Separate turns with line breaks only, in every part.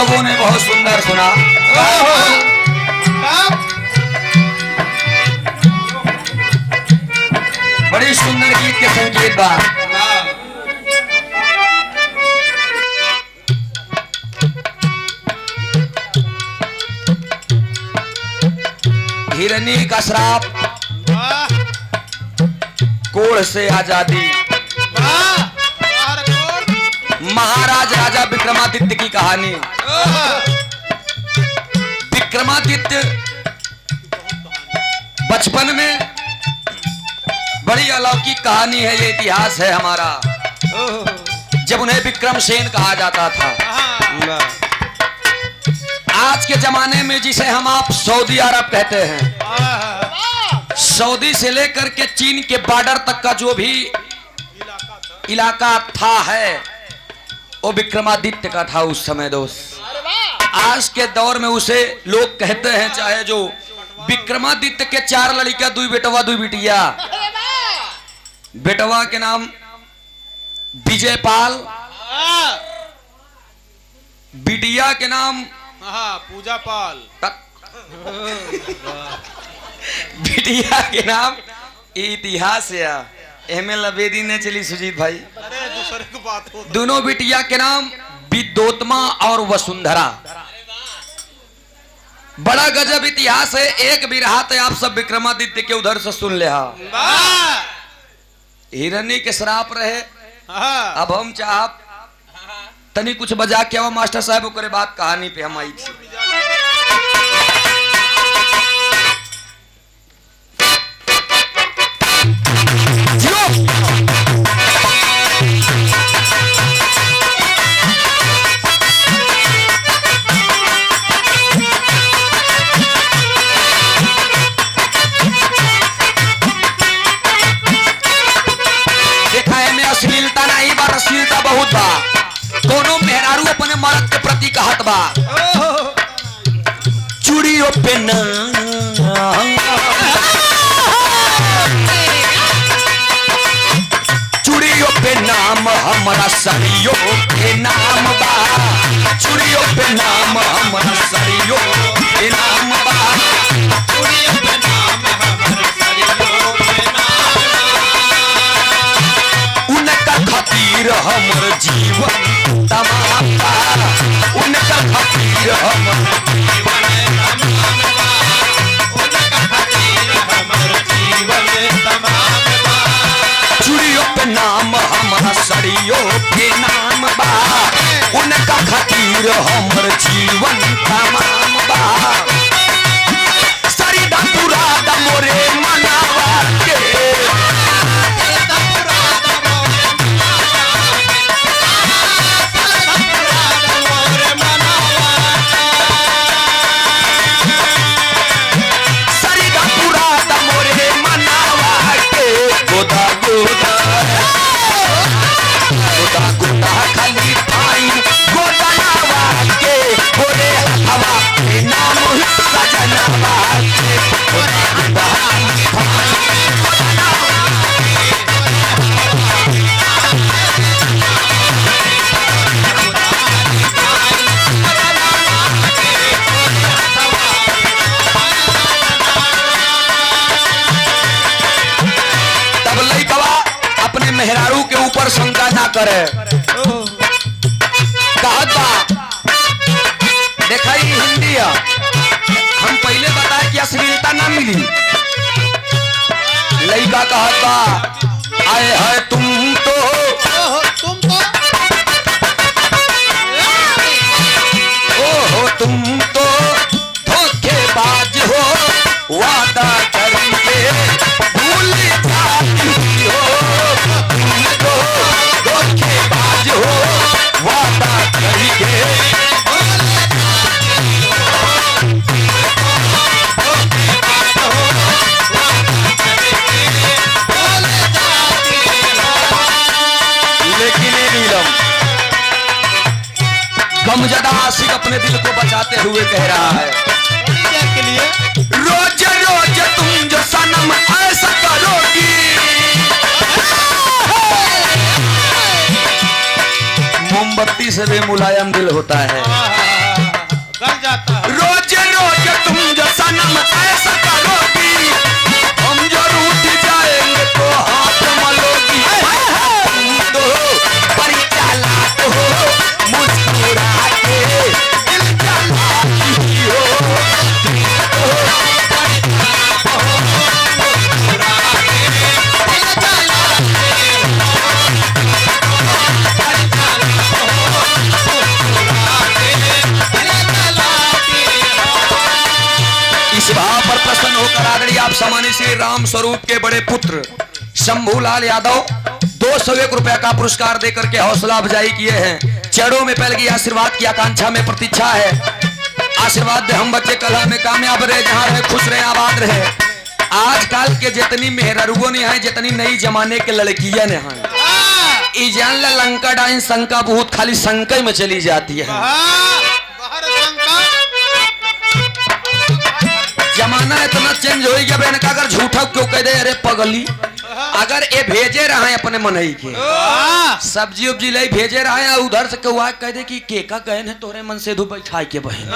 लोगों ने बहुत सुंदर सुना। बड़ी सुंदर गीत के संकेत बा। हिरनी का श्राप, कोढ़ से आजादी, महाराज राजा विक्रमादित्य की कहानी। विक्रमादित्य बचपन में बड़ी अलौकिक कहानी है, ये इतिहास है हमारा, जब उन्हें विक्रमसेन कहा जाता था। आज के जमाने में जिसे हम आप सऊदी अरब कहते हैं, सऊदी से लेकर के चीन के बॉर्डर तक का जो भी इलाका था है वो विक्रमादित्य का था उस समय दोस्त। आज के दौर में उसे लोग कहते हैं, चाहे जो विक्रमादित्य के 4 लड़का 2 बेटवा 2 बिटिया। बेटवा के नाम विजयपाल, बिटिया के नाम
पूजा पाल,
बिटिया के नाम इतिहास या एमे लबेदी ने चली सुजीत भाई।
अरे दूसरे की बात हो।
दोनों बिटिया के नाम विद्योत्मा और वसुंधरा। बड़ा गजब इतिहास है। एक बिरहात है, आप सब विक्रमादित्य के उधर से सुन ले। हिरनी के श्राप रहे। अब हम चाह तनी कुछ बजा के आओ मास्टर साहब, ओकरे बाद कहानी पे हम आई थी। देखा है मैं अश्लीलता नहीं बा, अश्लीलता बहुत बा। दोनों मेहरारू अपने मर्द के प्रति कहत बा, चूड़ियों पे चूड़ियों पे नाम हमारा, सरियों के नाम बा। चूड़ियों पे नाम हमारा, सरियों के नाम बा। चूड़ियों पे नाम हमारा, सरियों के नाम बा। उनका खातिर हमर जीवन तमाम बा। उनका खातिर हमर जीवन तमाम बा। उनका खातिर हमर जीवन तमाम बा। चूड़ियों पे नाम हमारा, सरियों के नाम बा। उनका खातिर हमर जीवन तमाम बा। सरिदा पूरा दा मोरे मनावा के, मेहरारू के ऊपर शंका ना करे। कहत बा, देखा ही हिंदी है, हम पहले बताए कि अश्लीलता ना मिली। लड़का कहत बा, आए है तुम तो ओहो तुम तो धोखेबाज हो, वादा करके भूल जाती हो। धोखेबाज हो, वादा करके लेकिन नीलम गमजदा आशिक अपने दिल को बचाते हुए कह रहा है,
के लिए
रोज रोज तुम जो सनम ऐसा करोगी, मोमबत्ती से भी मुलायम दिल होता है। इस भाव पर प्रसन्न होकर आदरणीय आप सम्मानित श्री राम स्वरूप के बड़े पुत्र शंभूलाल यादव 201 रुपया का पुरस्कार देकर के हौसला अफजाई किए हैं। चरणों में पहले की आशीर्वाद की आकांक्षा में प्रतीक्षा है। आशीर्वाद दे हम बच्चे कला में कामयाब रहे, जहां रहे खुश रहे, आबाद रहे। आजकल के जितनी मेहरुओं ने हैं, जितनी नई जमाने के लड़कियां ने हैं, ई जान ला लंका डाइन शंका बहुत खाली शंका में चली जाती है। जमाना इतना चेंज हो गया बहन का, अगर झूठा क्यों कह दे, अरे पगली अगर ये भेजे रहे हैं अपने मनई के सब्जी उब्जी ले भेजे रहे हैं, उधर से कहुआ कह दे कि केका गहन है तोरे मन से धूप बैठाई के बहन,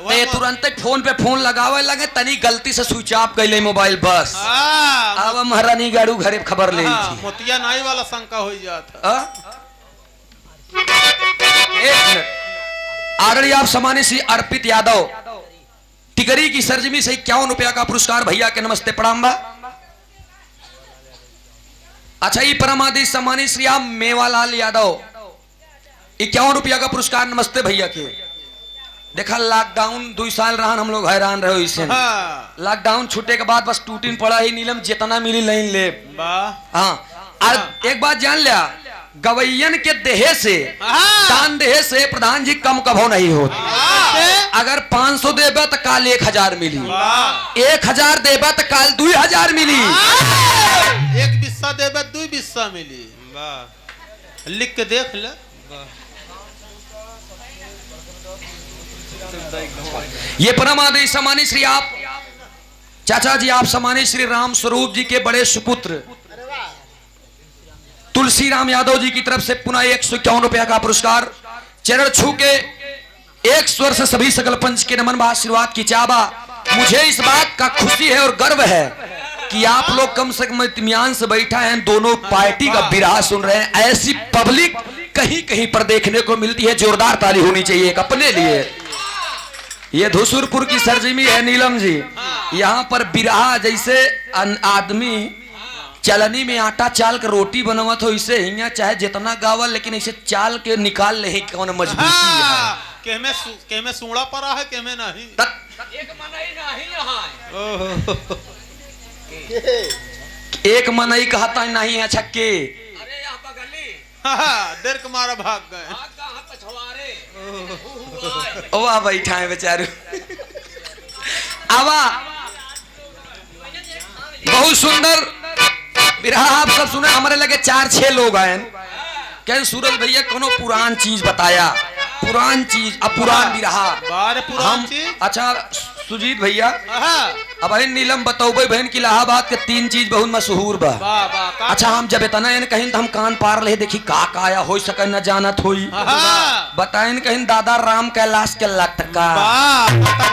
ते तुरंत फोन पे फोन लगावे लगे, तनी गलती से स्विच ऑफ कर ले मोबाइल, बस अब महारानी गाड़ू घरे खबर ले थी।
मोतिया नाई वाला शंका हो जाता।
आदरणीय आप सम्मानित श्री अर्पित यादव टिकरी की सरजमी से 51 रुपया का पुरस्कार भैया के नमस्ते प्रणाम बा। अच्छा, ये परमाधि सम्मानित श्री आप मेवालाल यादव 51 रुपया का पुरस्कार नमस्ते भैया के। देखा लॉकडाउन 2 साल रहा, हम लोग हैरान रहे इससे। लॉकडाउन छूटे के बाद बस टूटिन पड़ा ही नीलम, जितना मिली लाइन ले। हाँ, और एक बात जान लिया, गवैयन के देहे से दान देहे से प्रधान जी कम कभो नहीं होती। अगर 500 देबे तो काल 1000 मिली, 1000 देबे तो काल 2000 मिली,
एक बिस्सा देबे 2 बिस्सा मिली। लिख के देख ले।
ये परमादेश सम्मानित श्री आप चाचा जी आप सम्मानित श्री राम स्वरूप जी के बड़े सुपुत्र तुलसी राम यादव जी की तरफ से पुनः 151 रुपया का पुरस्कार। चरण छू के एक स्वर से सभी सकल पंच के नमन आशीर्वाद की चाबा। मुझे इस बात का खुशी है और गर्व है कि आप लोग कम से कम इत्मीनान से बैठा हैं, दोनों पार्टी का बिरहा सुन रहे हैं। ऐसी पब्लिक कहीं कहीं पर देखने को मिलती है, जोरदार ताली होनी चाहिए एक अपने लिए। ये धुसुरपुर की सरजमी है नीलम जी, यहाँ पर बिरहा जैसे आदमी चलनी में आटा चाल के रोटी बनवत हो, इसे हिया चाहे जितना गावल लेकिन इसे चाल के निकाल ले कौन मजबूती है।
के में सूड़ा पड़ा है, के में नहीं।
एक मनई नहीं यहाँ एक मनई कहता है नहीं है छक्के। अरे यहाँ बगली
देर के मारा भाग गए।
ओ आ बैठा है बेचारू। आवा बहुत सुंदर बिरहा आप सब सुने। हमारे लगे 4-6 लोग आए, कह सूरज भैया कोनो पुरान चीज बताया, पुरान चीज अब पुरान बिरहा हम। अच्छा सुजीत भैया अब बहन नीलम बतौबे बहन की इलाहाबाद के 3 चीज बहुत मशहूर बा। अच्छा हम जब इतना कहीं तो हम कान पार ले देखी का आया हो सके न जानत होई। बताइन कहीं दादा राम कैलाश के लटका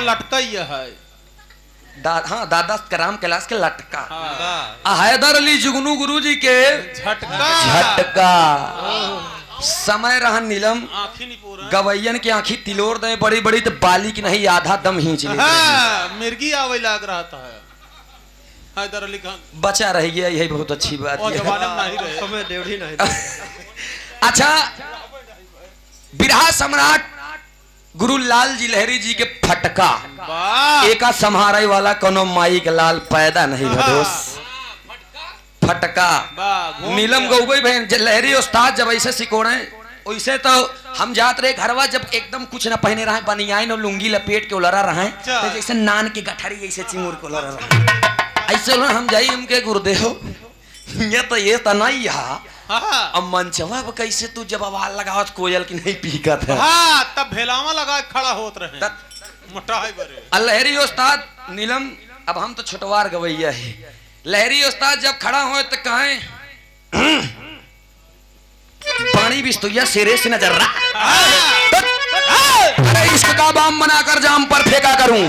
लटका है।
हाँ दादा राम कैलाश के लटका। हैदर अली जुगनू गुरु जी के झटका। समय रहा नीलम गवैयन की आंखी तिलोर दे बड़ी बड़ी तो बाली की नहीं आधा दम खींच ली।
मिर्गी आवे लग रहा था हैदर अली खान
बचा रह गया, यही बहुत अच्छी बात है। अच्छा बिरहा सम्राट गुरु लाल जी लहरी जी के फटका एका संहारे वाला कोनो माई के लाल पैदा नहीं भरोस। फटका नीलम गौबई बहन लहरी उस्ताद जब ऐसे सिकोड़े वैसे तो हम जात रहे घरवा, जब एकदम कुछ न पहने रहे, बनियान और लुंगी लपेट के उलरा रहे तो जैसे नान के गठरी ऐसे चिंगूर को उलरा रहे ऐसे हम जाई उनके गुरुदेव ये तो ये तो नहीं है। अब मंचवा कैसे तू जब आवाज लगावत कोयल की नहीं पीकत है।
तब भेलावा लगा खड़ा होत रहे मोटाई बरे
लहरी उस्ताद नीलम। अब हम तो छोटवार गवैया है, लहरी उस्ताद जब खड़ा हो तो कहे पानी बिस्तुया सिरे से नजर रहा। अरे इश्क का बाम बनाकर जाम पर फेंका करूं,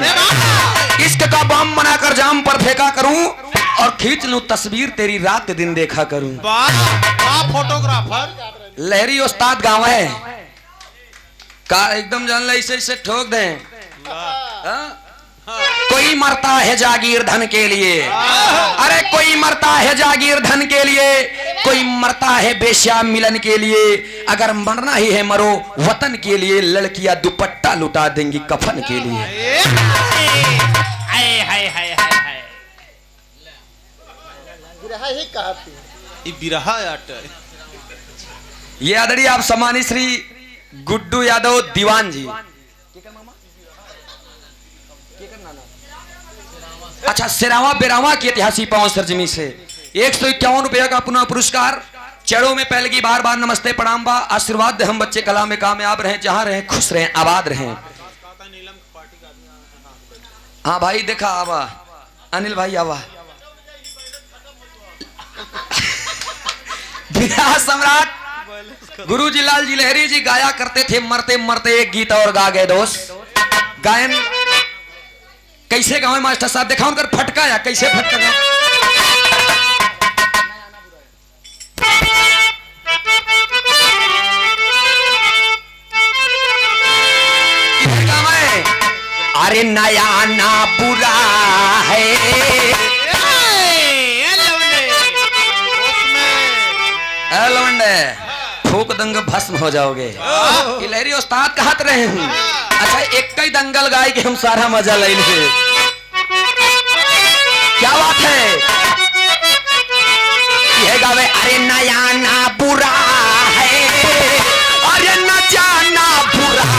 इश्क का बाम बनाकर जाम पर फेंका करूं और खींच लूं तस्वीर तेरी रात दिन देखा करूं।
फोटोग्राफर
लहरी उस्ताद गाँव है का एकदम जान ले इसे ठोक दें। कोई मरता है जागीर धन के लिए, अरे कोई मरता है जागीर धन के लिए, कोई मरता है बेश्या मिलन के लिए। अगर मरना ही है मरो वतन के लिए, लड़कियां दुपट्टा लुटा देंगी कफन के लिए।
कहा थी
ये बिरहा आट
ये आदरणीय आप सम्मानित श्री गुड्डू यादव दीवान जी। अच्छा, सिरावा बेरावा की ऐतिहासिक पावन सरजमी से 151 रुपया का पुनः पुरस्कार। चढ़ो में पहले की बार बार नमस्ते प्रणाम बा। आशीर्वाद दे हम बच्चे कला में कामयाब रहें, जहां रहें खुश रहें आबाद रहें। हाँ भाई देखा आवा, अनिल भाई आवा। बिहार सम्राट गुरुजी लाल जी लहरी जी गाया करते थे, मरते मरते एक गीत और गा गए दोस्त। गायन कैसे गावे मास्टर साहब, देखा उनकर फटका या कैसे फटका गावे। अरे नया ना बुरा है लवंडे, फूक दंग भस्म हो जाओगे। लहरी उस्ताद कहत रहे हूँ। अच्छा, एक ही दंगल गाय के हम सारा मजा ले ले। क्या बात है, ये गावे। अरे नया ना बुरा है, अरे न जाना बुरा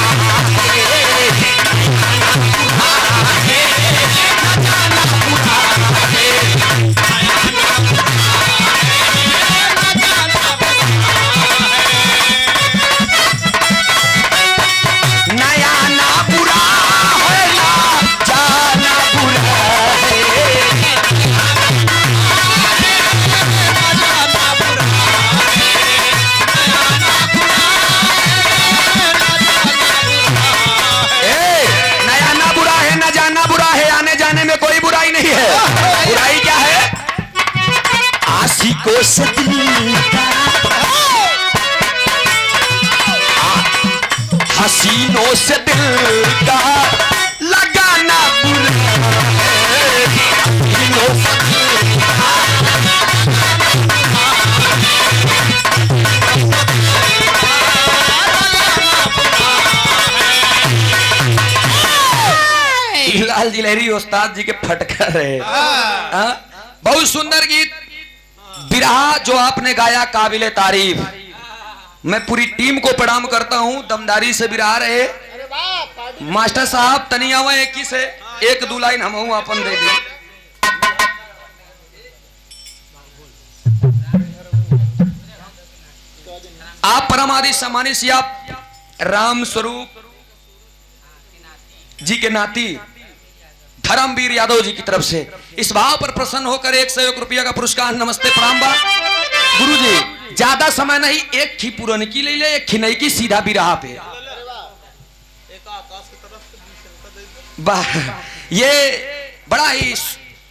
बुराई क्या है। आशिकों से दिल का, हसीनों से दिल का लगाना बुरा है। हसीनों से दिल का लाल जी लहरी उस्ताद जी के फटका रहे। बहुत सुंदर गीत बिरहा जो आपने गाया, काबिले तारीफ। मैं पूरी टीम को प्रणाम करता हूं, दमदारी से बिरहा रहे। मास्टर साहब तनिया हुआ एक ही से एक दो लाइन हम अपन दे दी। आप परमादि सम्मानित श्री आप राम स्वरूप जी के नाती धर्मवीर यादव जी की तरफ से इस भाव पर प्रसन्न होकर 101 रुपया का पुरस्कार नमस्ते प्रणाम बा। गुरु जी ज्यादा समय नहीं, एक ही पुरानी की ले ले, एक ही नई की सीधा भी रहा पे। वाह, ये बड़ा ही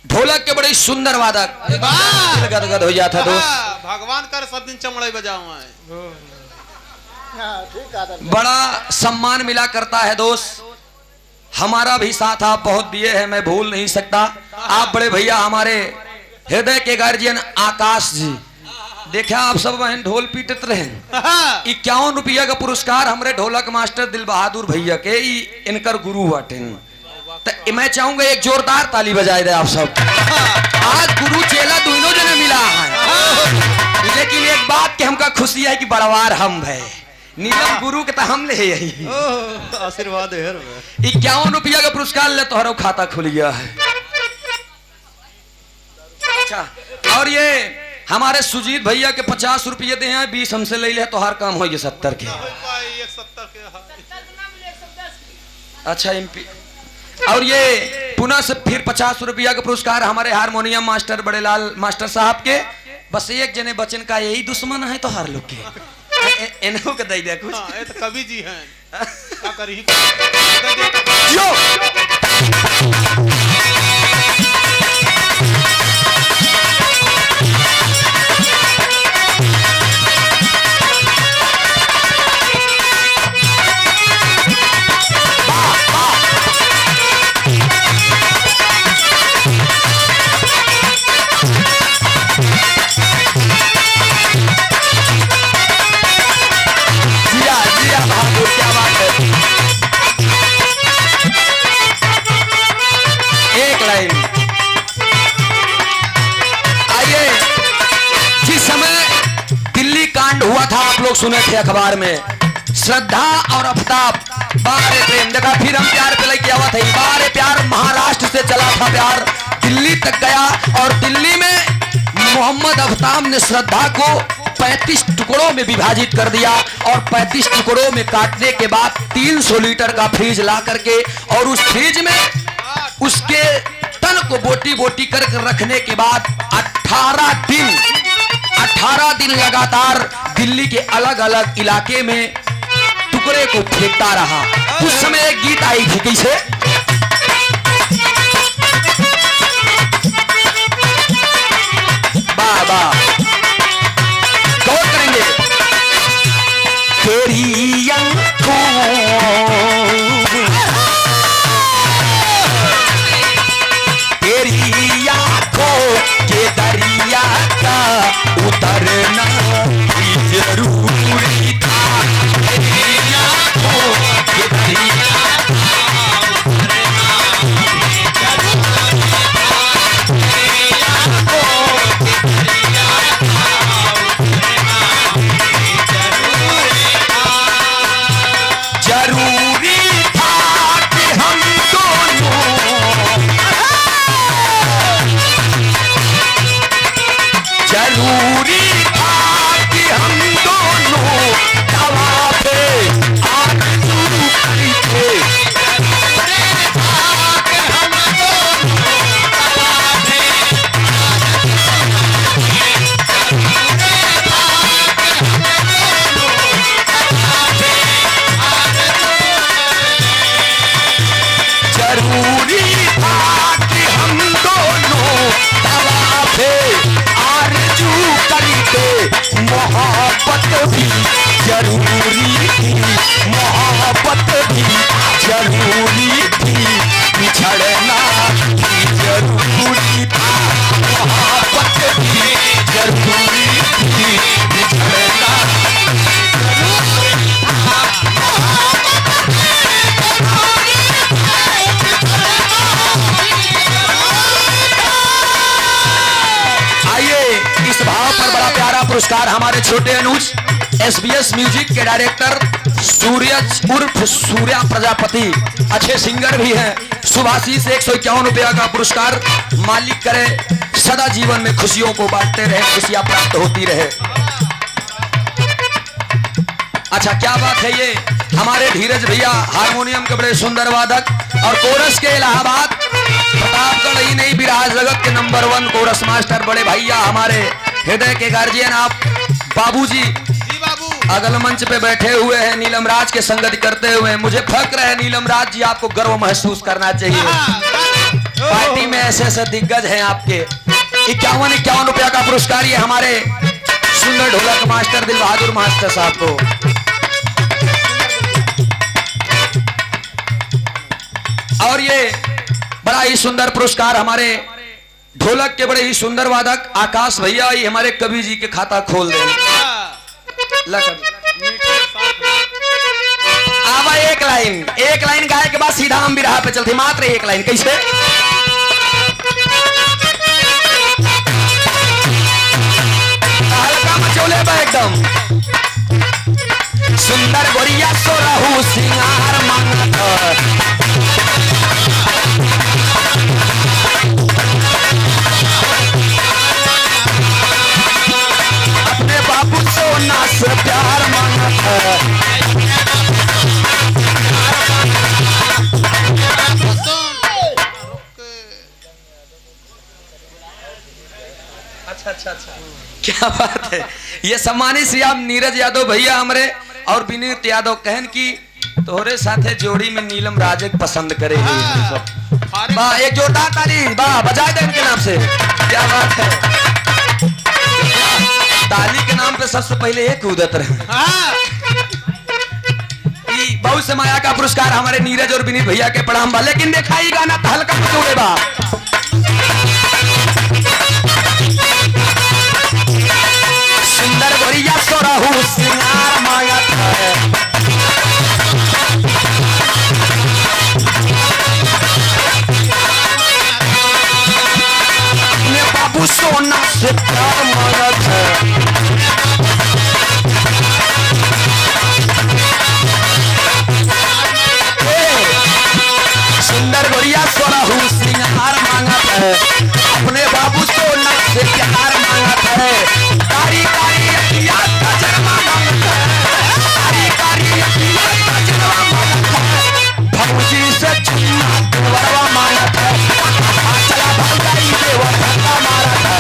ढोलक के बड़े सुंदर वादक, गदगद हो जाता दोस्त।
भगवान कर सब दिन चमड़े बजाऊं।
बड़ा सम्मान मिला करता है दोस्त। हमारा भी साथ आप बहुत दिए हैं, मैं भूल नहीं सकता। आप बड़े भैया हमारे हृदय के गार्जियन आकाश जी, देखा आप सब बहन ढोल पीटत रहे। 51 रुपया का पुरस्कार हमारे ढोलक मास्टर दिल बहादुर भैया के, इनकर गुरु बाटेन। तो मैं चाहूंगा एक जोरदार ताली बजाए दे आप सब। आज गुरु चेला दोनों जने मिला है, लेकिन एक बात की हमका खुशी है कि बड़वार हम है, नीलम गुरु के तो हम ले यही
आशीर्वाद है।
51 रुपया का पुरस्कार ले तो खाता खुल गया है। अच्छा, और ये हमारे सुजीत भैया के 50 रुपये दे हैं, 20 हमसे ले ले तो हर काम हो 70 के। अच्छा एमपी। और ये पुनः से फिर 50 रुपया का पुरस्कार हमारे हारमोनियम मास्टर बड़े लाल मास्टर साहब के। बस एक जने बचन का यही दुश्मन है तो हर लोग के इनको के दे दे कुछ।
ये तो कवि जी हैं, क्या करी
यो लोग सुने थे अखबार में, श्रद्धा और आफ्ताब बारे प्रेम। देखा फिर हम प्यार पे लेके आवा थे, बारे प्यार महाराष्ट्र से चला था प्यार, दिल्ली तक गया और दिल्ली में मोहम्मद आफ्ताब ने श्रद्धा को 35 टुकड़ों में विभाजित कर दिया और 35 टुकड़ों में काटने के बाद 300 लीटर का फ्रिज ला करके और उस फ्रिज में उसके तन को बोटी बोटी कर रखने के बाद 18 दिन लगातार दिल्ली के अलग अलग इलाके में टुकड़े को फेंकता रहा। उस समय एक गीत आई थी, कैसे? बाबा गौर करेंगे। तेरी आंखों तेरी आंखों के दरिया का उतरना जरूरी था, तेरी आंखों के दरिया का पुरस्कार हमारे छोटे अनुज SBS म्यूजिक के डायरेक्टर सूर्य उर्फ सूर्या प्रजापति, अच्छे सिंगर भी हैं, सुभाषी से 151 रुपया का पुरस्कार। मालिक करे सदा जीवन में खुशियों को बांटते रहे, खुशियां प्राप्त होती रहे। अच्छा क्या बात है, ये हमारे धीरज भैया हारमोनियम के बड़े सुंदर वादक और कोरस के इलाहाबाद प्रतापगढ़ ही नहीं बिराज जगत के नंबर 1 कोरस मास्टर बड़े भैया, हमारे हृदय के गार्जियन आप बाबूजी अगल मंच पे बैठे हुए हैं, नीलम राज के संगति करते हुए। मुझे फक्र है नीलम राज जी, आपको गर्व महसूस करना चाहिए, पार्टी में ऐसे ऐसे दिग्गज हैं आपके। 51 रुपया का पुरस्कार ये हमारे सुंदर ढोलक मास्टर दिल बहादुर मास्टर साहब को। और ये बड़ा ही सुंदर पुरस्कार हमारे ढोलक के बड़े ही सुंदर वादक आकाश भैया, ये हमारे कवि जी के खाता खोल दें। आवा एक लाइन गाय के बाद सीधा हम बिरहा पे चलते, मात्र एक लाइन। कैसे? हल्का मचोले बा एकदम। सुंदर गोरिया सो रहू सिंगार मांगत, अपने बाबू सोना से प्यार मांगत है। अच्छा क्या बात है। ये सम्मानित श्री आप नीरज यादव भैया हमारे और विनीत यादव कहन की तोहरे साथे जोड़ी में नीलम राज पसंद करेगी। वाह, एक जोरदार ताली वाह बजाए दे इनके नाम से। क्या बात है, ताली के नाम पे सबसे पहले एक उदत रहे। बहुत से माया का पुरस्कार हमारे नीरज और विनीत भैया के प्रणाम बा। लेकिन देखा ही गाना तो हल्का मचोड़े बा। सुंदर गोरिया सो रहू सिंगार मांगत है, अपने बाबू सोना से प्यार मांगत है। है, अपने बाबू सोना से प्यार मांगत है, कारी कारी अखिया कजरवा मांगत है, कारी कारी अखिया कजरवा मांगत है, भौजी से चुम्मा देवरवा मांगत है, चला भौजाई देवर धक्का मारत है।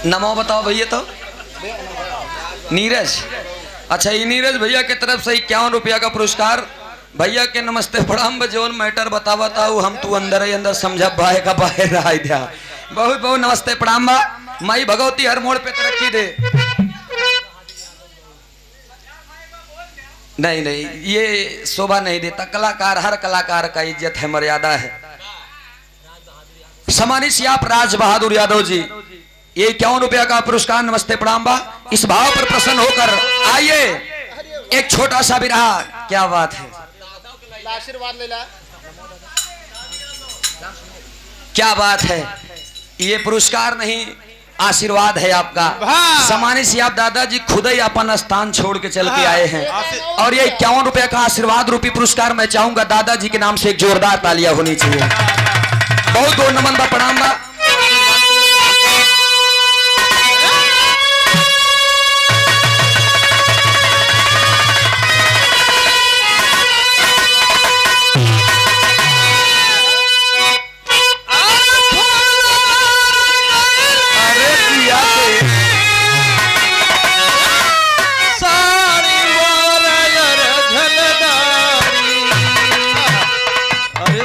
नमो बताओ भैया। तो नीरज, अच्छा ये नीरज भैया की तरफ से 51 रुपया का पुरस्कार। भैया के नमस्ते प्रणाम। जोन मैटर बतावा था हम तू अंदर ही अंदर समझा बाहे का बाहर रहा दिया। बहुत बहुत नमस्ते प्रणाम बा। माई भगवती हर मोड़ पे तरक्की दे। नहीं नहीं ये शोभा नहीं देता। कलाकार, हर कलाकार का इज्जत है, मर्यादा है। सम्मानित श्री आप राज बहादुर यादव जी, ये 51 रुपया का पुरस्कार नमस्ते प्रणाम बा। इस भाव पर प्रसन्न होकर आइए एक छोटा सा विरहा। क्या बात है,
आशीर्वाद ले ला।
क्या बात है। ये पुरस्कार नहीं आशीर्वाद है आपका। सम्मानित श्री आप दादाजी खुद ही अपन स्थान छोड़ के चल के आए हैं और ये 51 रुपया का आशीर्वाद रूपी पुरस्कार मैं चाहूंगा दादाजी के नाम से एक जोरदार तालियां होनी चाहिए। बहुत बहुत नमन बा, प्रणाम बा।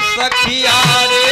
सखिया रे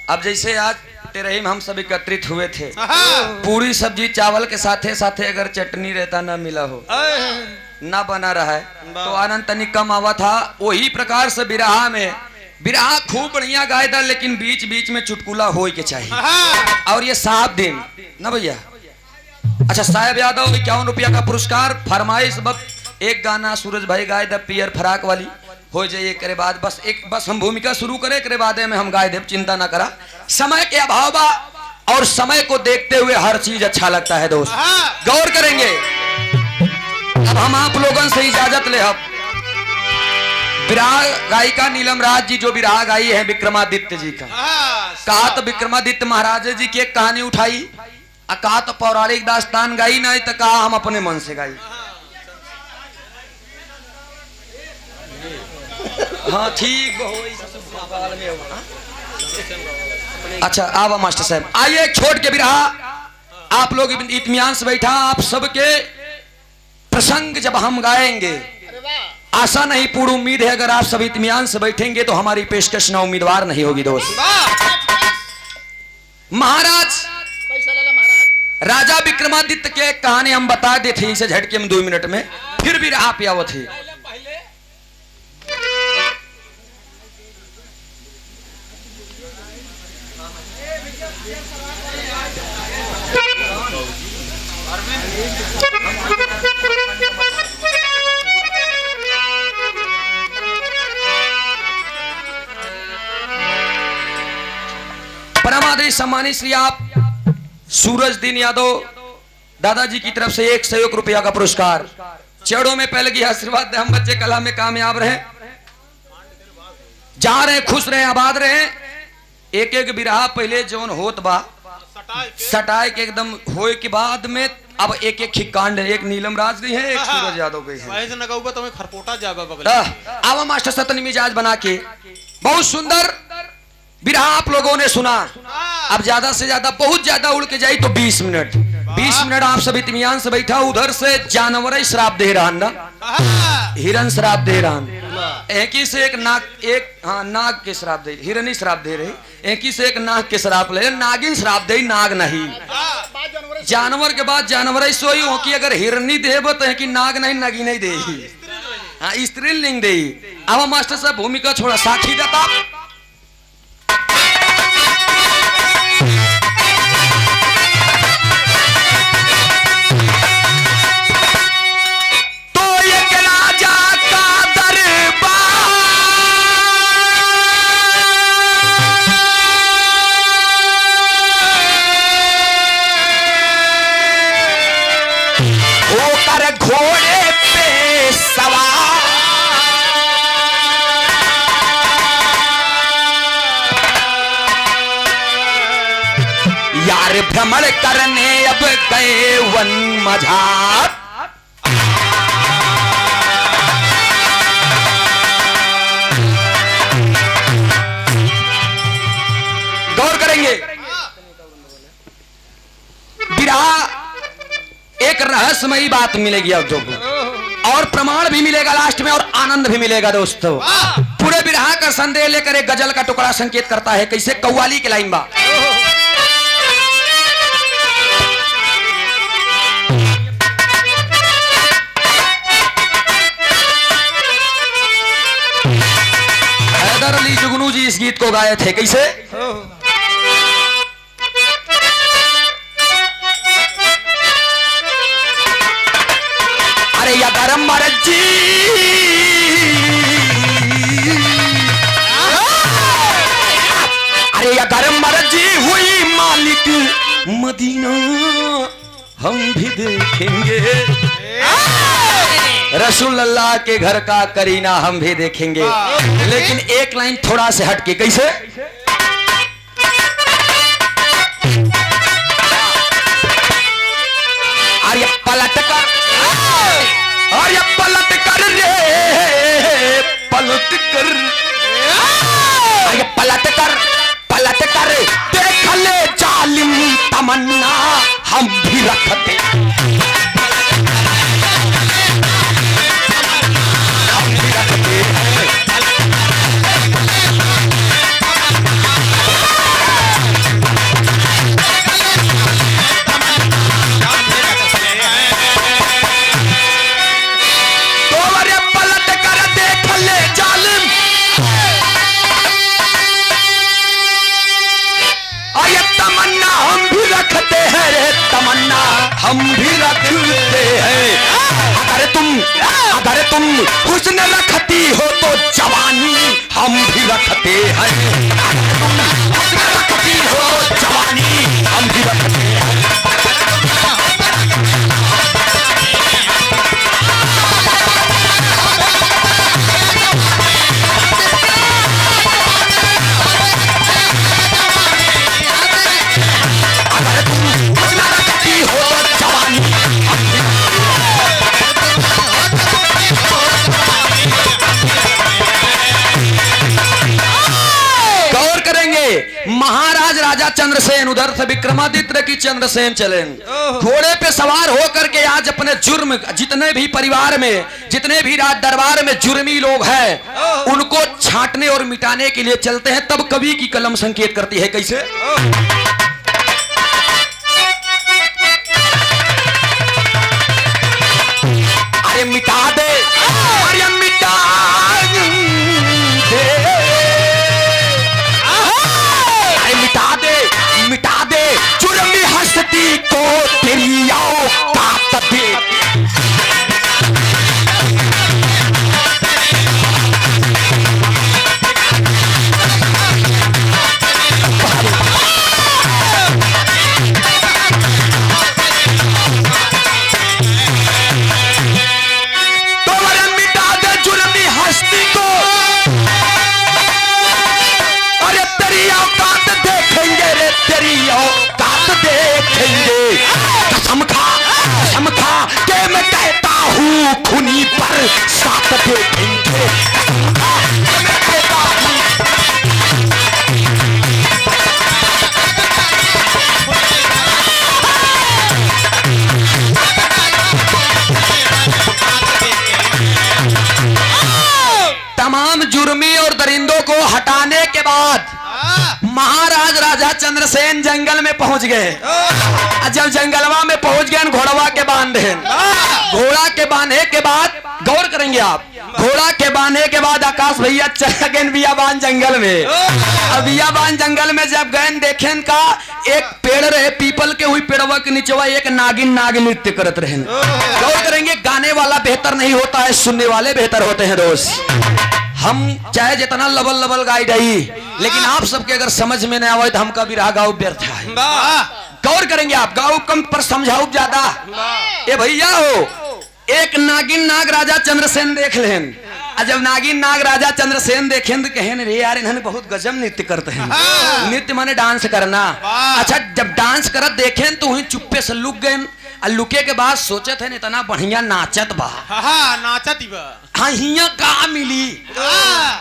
अब जैसे आज तेरही में हम सब एकत्रित हुए थे,
हाँ।
पूरी सब्जी चावल के साथे साथे अगर चटनी रहता ना मिला हो, ना बना रहा है तो आनंद तनिक कम आवा था। वही प्रकार से बिरहा में, बिरहा खूब बढ़िया गाय था, लेकिन बीच बीच में चुटकुला हो के चाहिए। और ये साहब दिन ना भैया। अच्छा साहेब यादव 51 रुपया का पुरस्कार फरमाइश वक्त एक गाना सूरज भाई गाय द पियर फराक वाली हो जाइए करे बाद बस हम भूमिका शुरू करे करे बाद में हम गाय देव, चिंता ना करा। समय के अभाव बा और समय को देखते हुए हर चीज अच्छा लगता है दोस्त, गौर करेंगे। अब हम आप लोगों से इजाजत ले। अब विराह गायिका नीलम राज जी जो विराह गाई है विक्रमादित्य जी का, कहा तो विक्रमादित्य महाराज जी की एक कहानी उठाई, कहा तो पौराणिक दास्तान गाई, नहीं तो कहा हम अपने मन से गाई। हाँ ठीक अच्छा आवा मास्टर साहब आइए। एक छोड़ के बिरहा आप लोग इत्मीनान से बैठा, आप सबके प्रसंग जब हम गाएंगे, आशा नहीं पूर्ण उम्मीद है अगर आप सब इत्मीनान से बैठेंगे तो हमारी पेशकश ना उम्मीदवार नहीं होगी दोस्त। महाराज राजा विक्रमादित्य के कहानी हम बता देते इसे झटके में 2 मिनट में, फिर भी आप आवत ही। परमादरी सम्मानित श्री आप सूरज दिन यादव दादाजी की तरफ से 101 रुपया का पुरस्कार। चढ़ो में पहले की आशीर्वाद हम बच्चे कला में कामयाब रहे, जा रहे खुश रहे आबाद रहे। एक एक बिरहा पहले जौन होत बा सटाई के एकदम होए के बाद में अब एक एक खिकांड, एक नीलम राज गई है, एक सूरज यादव गई है।
ऐसे नगाऊबा तो मैं खरपोटा जाबा बगल।
आवा मास्टर सतन मिजाज बना के बहुत सुंदर बिरहा आप लोगों ने सुना। अब ज्यादा से ज्यादा बहुत ज्यादा उड़ के जाई तो 20 मिनट 20 मिनट आप सब इत्मीनान से बैठा। उधर से जानवर श्राप दे रहा ना, हिरन श्राप दे रहा, एक ही से एक नाग, एक हाँ नाग के श्राप दे, हिरनी श्राप दे रहे, एक ही से एक नाग के श्राप ले, नागिन श्राप दे, नाग नहीं। जानवर के बाद जानवर सोई हो कि अगर हिरनी देव तो है कि नाग नहीं नागी नहीं दे, हाँ स्त्रीलिंग दे। अब मास्टर साहब भूमिका छोड़ा साखी देता भ्रमण करने अब गए वन मझार। गौर करेंगे बिरहा एक रहस्यमयी बात मिलेगी अब जो और प्रमाण भी मिलेगा लास्ट में और आनंद भी मिलेगा दोस्तों। पूरे बिरहा का संदेह लेकर एक गजल का टुकड़ा संकेत करता है कैसे, कव्वाली के लाइन बा। अली जुगनू जी इस गीत को गाए थे कैसे, अरे या गरम मर्जी अरे या गरम मर्जी हुई मालिक मदीना हम भी देखेंगे, रसूल अल्लाह के घर का करीना हम भी देखेंगे। लेकिन एक लाइन थोड़ा से हटके कैसे, और ये पलट कर रे पलट कर, ये पलट कर देख ले जालिम तमन्ना हम भी रखते। अगर तुम हुस्न रखती हो तो जवानी हम भी रखते हैं। अगर तुम हुस्न रखती हो तो जवानी हम भी रखते हैं। अगर तुम हुस्न रखती हो तो जवानी हम भी गौर करेंगे। महाराज राजा चंद्रसेन उधर से विक्रमादित्य की चंद्रसेन चले, घोड़े पे सवार होकर के आज अपने जुर्म, जितने भी परिवार में, जितने भी राज दरबार में जुर्मी लोग हैं उनको छांटने और मिटाने के लिए चलते हैं। तब कवि की कलम संकेत करती है कैसे? अरे मिटा दे, अरे मिटा दे, अरे मिटा दे जुर्मी हस्ती को तेरी औकात दे। कसम खा के मैं कहता हूँ खूनी पर साथ देखेंगे। कसम खा के मैं कहता हूँ। तमाम जुर्मी और दरिंदों को हटाने के बाद महाराज राजा चंद्रसेन जंगल में पहुंच गए। जब जंगलवा में पहुंच गए घोड़वा के बांधे, घोड़ा के बांधे के बाद गौर करेंगे आप, घोड़ा के बांधे के बाद आकाश भैया चल गए बियाबान जंगल में। अब बियाबान जंगल में जब गए देखें का एक पेड़ रहे पीपल के, हुई पेड़वा के नीचे एक नागिन नाग नृत्य करत रहे। गौर करेंगे गाने वाला बेहतर नहीं होता है, सुनने वाले बेहतर होते हैं दोस्त। हम चाहे जितना लबल लबल गाई जाई, लेकिन आप सबके अगर समझ में नहीं आवे तो हमका भी राह गाओ व्यर्थ है। गौर करेंगे आप, गाओ कम पर समझाओ ज्यादा। ए भैया हो, एक नागिन नाग राजा चंद्रसेन देख लेन, जब नागिन नाग राजा चंद्रसेन देखें तो कहें रे यार इन्होंने बहुत गजब नृत्य करते हैं। नृत्य माने डांस करना। अच्छा जब डांस करत देखें तो वहीं चुप्पे से लुक गए, और लुके के बाद सोचे थे इतना बढ़िया नाचत बा।
नाचत ही बा।
हाँ हिया का मिली,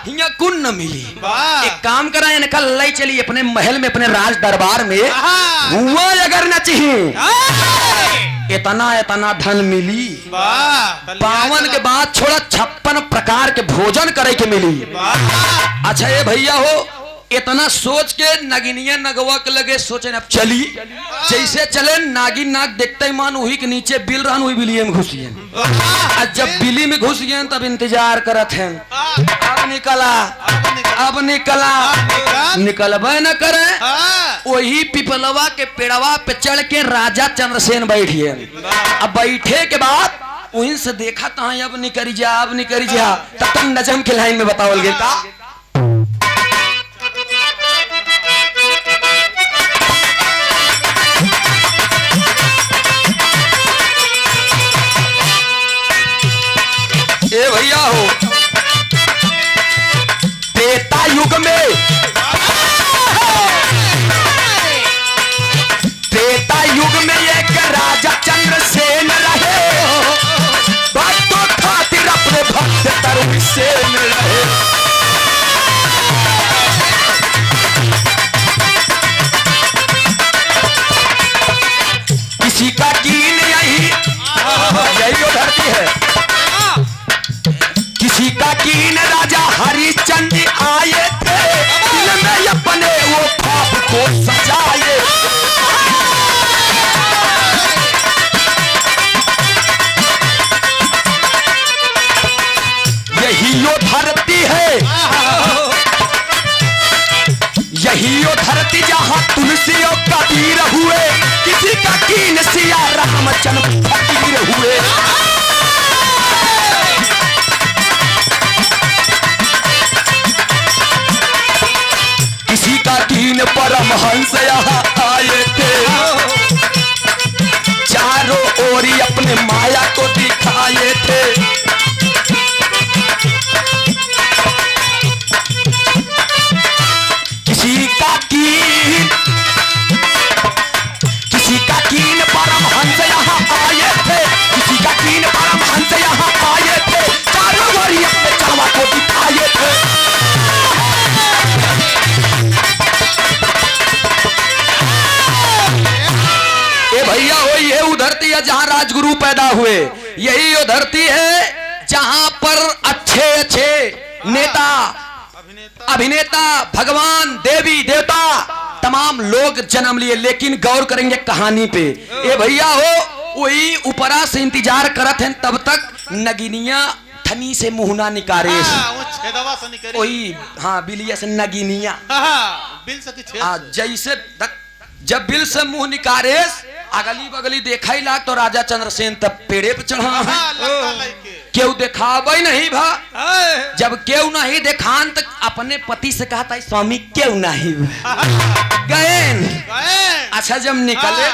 हिया कुन न मिली। एक काम करा इनका लई चली अपने महल में, अपने राज दरबार में, हुआ अगर न चाहिए इतना इतना धन मिली। पावन के बाद छोड़ा 56 प्रकार के भोजन करे के मिली। अच्छा ये भैया हो, इतना सोच के नगिनिया नगवा के लगे सोचे अब चली। जैसे चले नागिन नाग देखते ही मान वही के नीचे बिल रहा, वही बिलिये में घुस गए। जब बिली में घुस गए तब इंतजार करत हैं, अब निकला, अब निकला, निकलबे न करे। वही पिपलवा के पेड़वा पे चढ़ के राजा चंद्रसेन बैठिए। अब बैठे के बाद वहीं से देखा था अब निकरी जा, अब निकरी जा। तब तक नजम के लाइन में बतावल गया था। ए भैया हो, त्रेता युग में, त्रेता युग में एक राजा चंद्रसेन रहे, भक्तों खातिर अपने भक्त तरसेन रहे। किसी का कीन यही वो धरती है, किसी का कीन राजा हरिश्चंद्र आए थे, दिल में अपने वो पाप को सजाए। यही वो धरती है, यही वो धरती जहाँ तुलसी और कबीर हुए, किसी का कीन सिया रामचंद्र फकीर हुए। परमहंस यहाँ आए थे, चारों ओरी अपने माया को दिखाए थे। किसी का कीन परमहंस यहाँ आए थे, किसी का कीन परमहंस यहाँ आए थे, चारों ओरी अपने चावा को दिखाए थे। ए भैया हो, ये वो धरती है जहाँ राजगुरु पैदा हुए, यही वो धरती है जहाँ पर अच्छे अच्छे नेता, अभिनेता, भगवान, देवी देवता तमाम लोग जन्म लिए। लेकिन गौर करेंगे कहानी पे, ए भैया हो वही ऊपरा से इंतजार करत हैं तब तक नगिनिया थनी से मुहना निकारे, वही हाँ बिलिया से नगिनिया जैसे जब बिल से मुंह निकारे अगली बगली देखा ही लाग तो राजा चंद्रसेन तब पेड़े पे चढ़ा क्यों दिखावे नहीं भा। जब क्यों नहीं देखान तक अपने पति से कहा था स्वामी क्यों नहीं गए। अच्छा जब निकले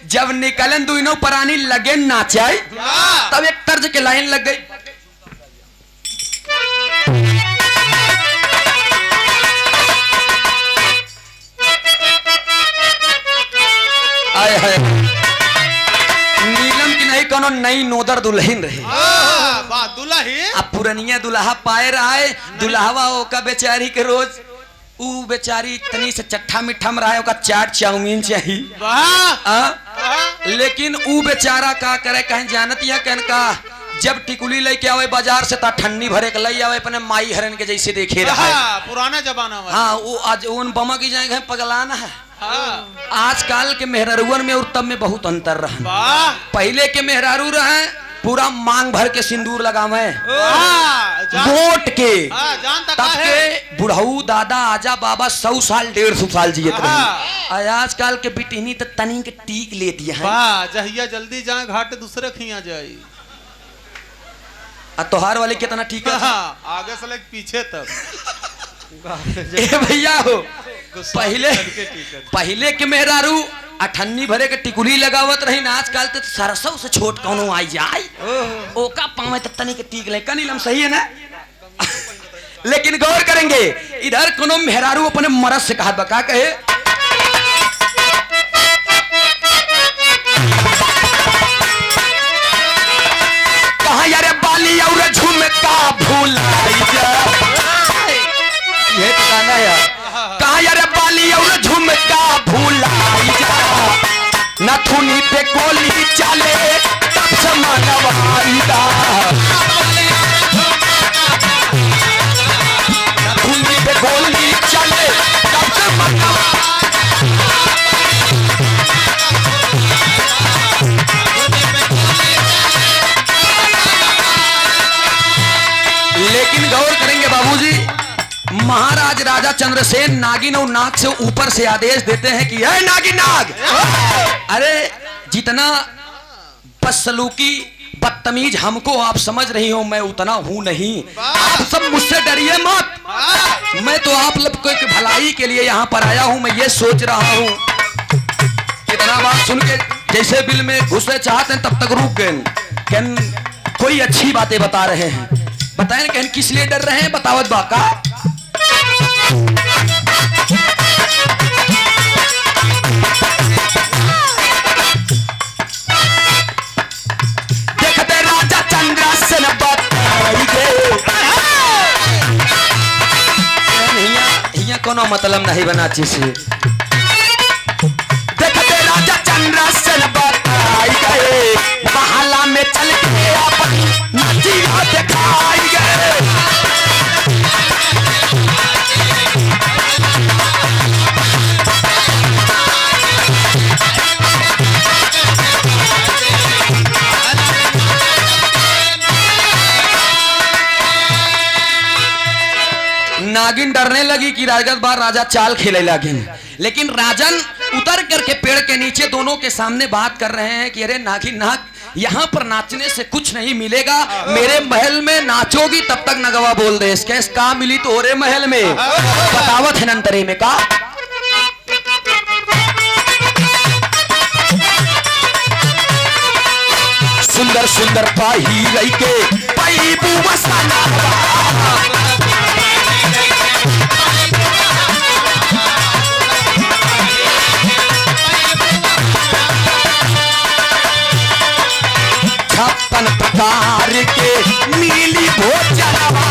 जब निकले दोनों प्राणी लगे नाचाई, तब एक तर्ज के लाइन लग गई। आए है नीलम की नहीं कोनो नई नोदर दुल्हन रही, अब पुरनिया दुल्हा पाए रहा दुल्हावा ओका बेचारी के रोज ऊ बेचारी तनी से चट्ठा मिठा में रहा चाट चाउमीन चाहिए, लेकिन ऊ बेचारा का करे कहीं जानत या कहन का जब टिकुली लेके आवे बाजार से ता ठन्नी भरे के लई आवे अपने माई हरन के जैसे देखे रहा
पुराना जमाना में।
हाँ वो आज उन बमा की जाएंगे पगलाना है। आजकल के मेहरारुअन में और तब में बहुत अंतर रहा। पहले के मेहरारू रहे पूरा मांग भर के सिंदूर लगावे वोट के, तब के बुढ़ऊ दादा आजा बाबा 100 साल 150 साल जियत रहे। आजकल के बिटिनी तो तनी के टीक लेती है,
जहिया जल्दी जाए घाट दूसरे खिया जाए।
तोहार वाले कितना ठीक है,
आगे से लेके पीछे तक
भैया हो। पहले के मेहरारू अठन्नी भरे के टिकुली लगावत रही ना, आजकल तो सरसों से छोट कौनो आई जाए ओका पावे तो तनी के टीक ले कनीलम सही है ना। लेकिन गौर करेंगे इधर कोनो मेहरारू अपने मर्द से कहा बका कहे कहा यारे बाली और झुमका भूलाई जा, ये गाना है कहा यारे बाली और झुमका भूलाई जा, नथुनी पे गोली चले तब से मनवाई दा, नथुनी पे गोली चले तब से मनवाई। लेकिन गौर करेंगे बाबूजी, महाराज राजा चंद्रसेन नागिन और नाग से ऊपर से आदेश देते हैं कि है नागिन नाग, अरे जितना बदसलूकी बदतमीज हमको आप समझ रही हो मैं उतना हूं नहीं, आप सब मुझसे डरिए मत, मैं तो आप लोग को भलाई के लिए यहाँ पर आया हूं। मैं ये सोच रहा हूं इतना बात सुन के जैसे बिल में घुसने चाहते हैं तब तक रुक गए, कोई अच्छी बातें बता रहे हैं, बताएं कहन किस लिए डर रहे हैं बतावत बाका। देखते राजा चंद्रसेन बताई गए, कोनो मतलब नहीं बना चीज। देखते राजा चंद्रसेन बताई गए, महला में चल के अपन नचिया दिखाई गए। नागिन डरने लगी कि राजगढ़ बार राजा चाल खेले लगे, लेकिन राजन उतर करके पेड़ के नीचे दोनों के सामने बात कर रहे हैं कि अरे नागिन नाग यहाँ पर नाचने से कुछ नहीं मिलेगा, मेरे महल में नाचोगी तब तक नगवा बोल दे कैस का मिली तो ओरे महल में बतावत है नंतरे में का। सुंदर सुंदर पाही रही के पाई बुमसाना छप्पन प्रकार के नीली भोजनवा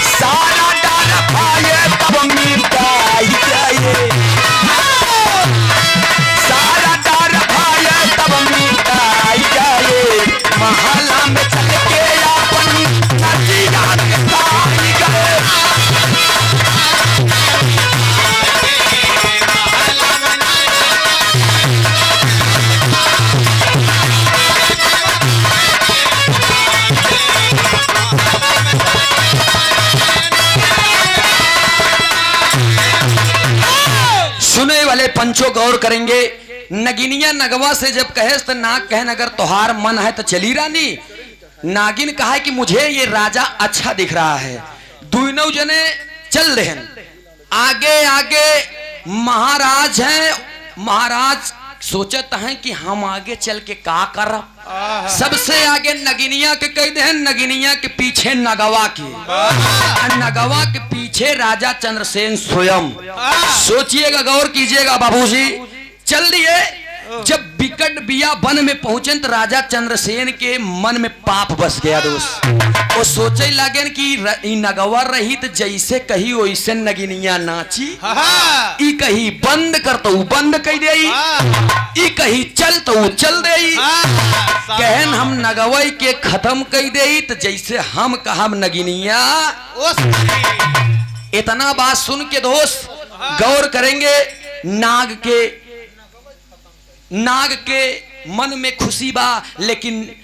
सारा डाल पाए तब मिटाई जाए, सारा डाल पाए तब मिटाई जाए, महला में चल के अपनी नदिया निकाई गए। सुने वाले पंचों गौर करेंगे, नगिनिया नगवा से जब कहे तो नाग कहन अगर तोहार मन है तो चली रानी। नागिन कहा कि मुझे ये राजा अच्छा दिख रहा है। दोनों जने चल रहे हैं आगे आगे, महाराज हैं, महाराज सोचत हैं कि हम आगे चल के का कर, सबसे आगे नगिनिया के कह दे, नगिनिया के पीछे नगवा के, नगवा के पीछे राजा चंद्रसेन स्वयं। सोचिएगा गौर कीजिएगा बाबूजी। चल दिए, जब बिकट बिया वन में पहुंचे तो राजा चंद्रसेन के मन में पाप बस गया दोस्त। वो सोचे लगे कि नगवा रही तो जैसे कही वैसे नगिनिया नाची, ई कही बंद कर तो बंद कह दे, ई कही चल तो चल दे, कहन हम नगवई के खत्म कह दे तो जैसे हम कहा नगिनिया। इतना बात सुन के दोस्त गौर करेंगे, नाग के मन में खुशी बा, लेकिन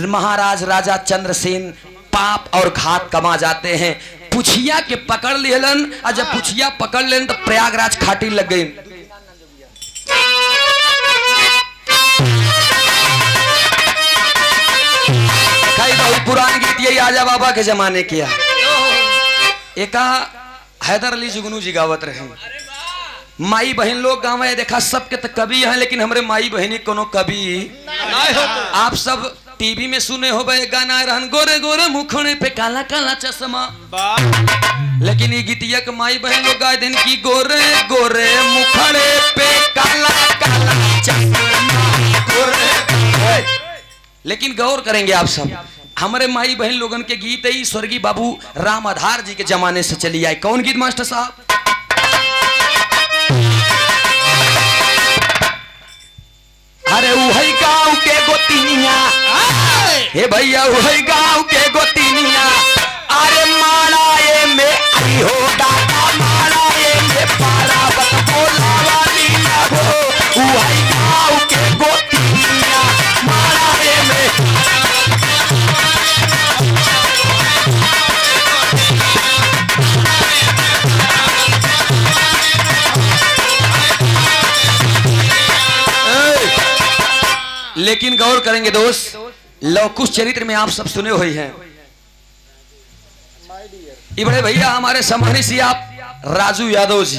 महाराज राजा चंद्रसेन पाप और घात कमा जाते हैं। पुछिया के पकड़ लेलन, और जब पुछिया पकड़ लेन तो प्रयागराज खाटी लग गई। बहुत पुरान गीत यही आजा बाबा के जमाने किया। एका हैदर अली जुगनू जी गावत रहे, माई बहन लोग गाँव है देखा सबके तो कवि है, लेकिन हमारे माई बहनी कोनो कवि आप सब टीवी में सुने हो बे गाना रहन गोरे गोरे मुखड़े पे काला काला चश्मा, लेकिन ये गीतिया के माई बहन लोग गाय दिन की गोरे गोरे मुखड़े पे काला काला चश्मा गोरे। लेकिन गौर करेंगे आप सब, हमारे माई बहन लोगन के गीत है स्वर्गीय बाबू राम आधार जी के जमाने से चली आए। कौन गीत मास्टर साहब? अरे वही गाँव के गोतिनिया, हे भैया वही गाँव के गोतिनिया, अरे मालाए में आई हो दादा मालाए में पारा बत बोला वाली ना हो, वही गाँव के गोतिनिया मालाए में। लेकिन गौर करेंगे दोस्त, लवकुश चरित्र में आप सब सुने हुए हैं। ये बड़े भैया हमारे सम्मानित सी आप राजू यादव जी,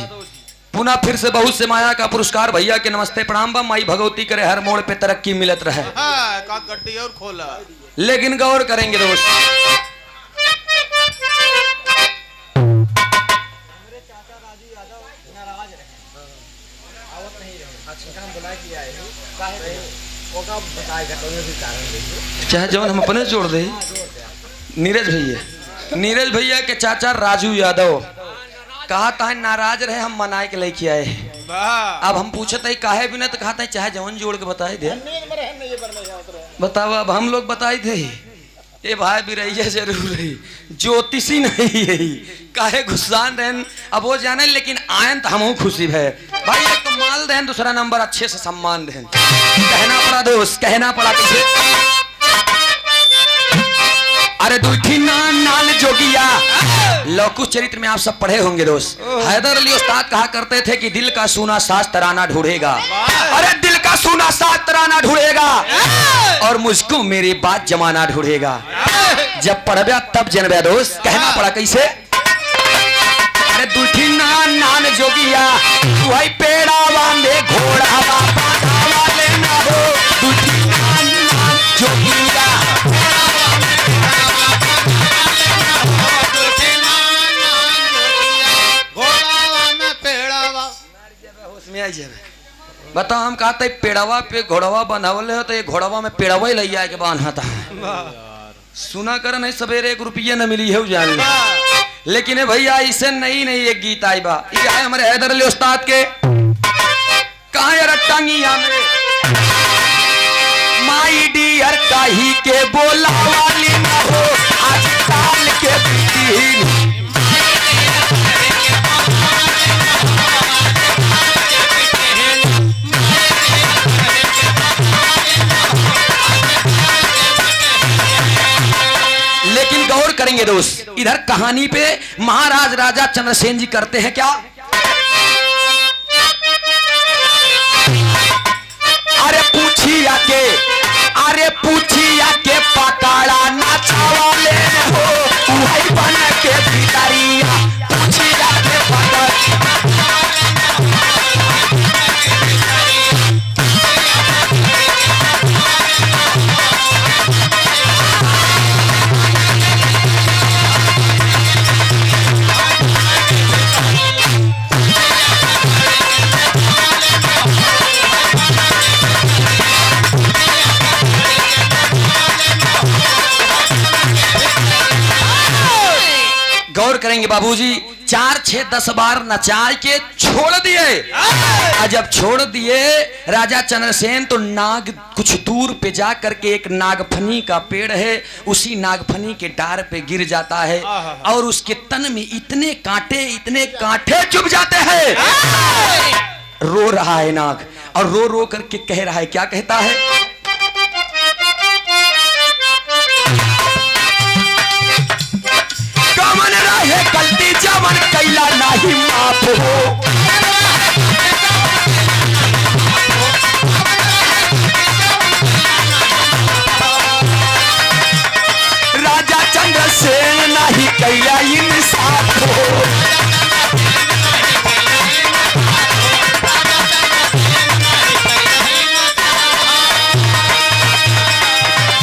पुनः फिर से बहुत से माया का पुरस्कार भैया के नमस्ते प्रणाम बा। माई भगवती करे हर मोड़ पे तरक्की मिलत रहे।
का गड्डी और खोला।
लेकिन गौर करेंगे दोस्त, चाहे जवन हम अपने जोड़ दे। नीरज भैया के चाचा राजू यादव कहा था नाराज रहे हम मनाए के लेके आए। अब हम पूछते काहे बिना तो कहा था चाहे जवन जोड़ के बताए दे। बताओ अब हम लोग बताए थे ये भाई बिरैया जरूर है, ज्योतिषी नहीं है, काहे गुस्सान रहन अब वो जाने, लेकिन आयन तो हम खुशी है भाई। एक तो माल देन, दूसरा नंबर अच्छे से सम्मान देन। कहना पड़ा दोस्त, कहना पड़ा किसे अरे दूठी नाल जोगिया। लौकुश चरित्र में आप सब पढ़े होंगे दोस्त। हैदर अली उस्ताद कहा करते थे कि दिल का सूना साज तराना ढूंढेगा। अरे दिल का सूना साज तराना ढूंढेगा और मुझको मेरी बात जमाना ढूंढेगा। जब पढ़बे तब जनबे दोस्त। कहना पड़ा कैसे? अरे दूठी नाल जोगिया तू है पेड़ावा में घोड़ावा बांधावा लेना हो। दूठी नाल जोगिया बताओ, हम कहते पेड़वा पे घोड़वा बंधावल है तो ये घोड़वा में पेड़वा ही लैया के बांधता है। सुना कर नहीं सवेरे 1 रुपया न मिली है जान। लेकिन भैया इसे नहीं एक गीत आई बा। ये है हमारे हैदर अली उस्ताद के। कहा यार टांगिया में माई डियर काही के बोला वाली ना हो आज काल के बीती। लेकिन गौर करेंगे दोस्त, इधर कहानी पे महाराज राजा चंद्रसेन जी करते हैं क्या? अरे पूछिया के पकाड़ा नाचावा ले हो उहाई बन के भितरिया। पूछिया के गौर करेंगे बाबूजी। 4, 6, 10 बार नचा के छोड़ दिए। जब छोड़ दिए राजा चंद्रसेन तो नाग कुछ दूर पे जा करके एक नागफनी का पेड़ है, उसी नागफनी के डार पे गिर जाता है और उसके तन में इतने कांटे चुभ जाते हैं। रो रहा है नाग और रो रो करके कह रहा है, क्या कहता है? कमन रहे गलती जमन कैला नाही माफ हो। राजा चंद्रसेन नाही कैला इंसाफ हो।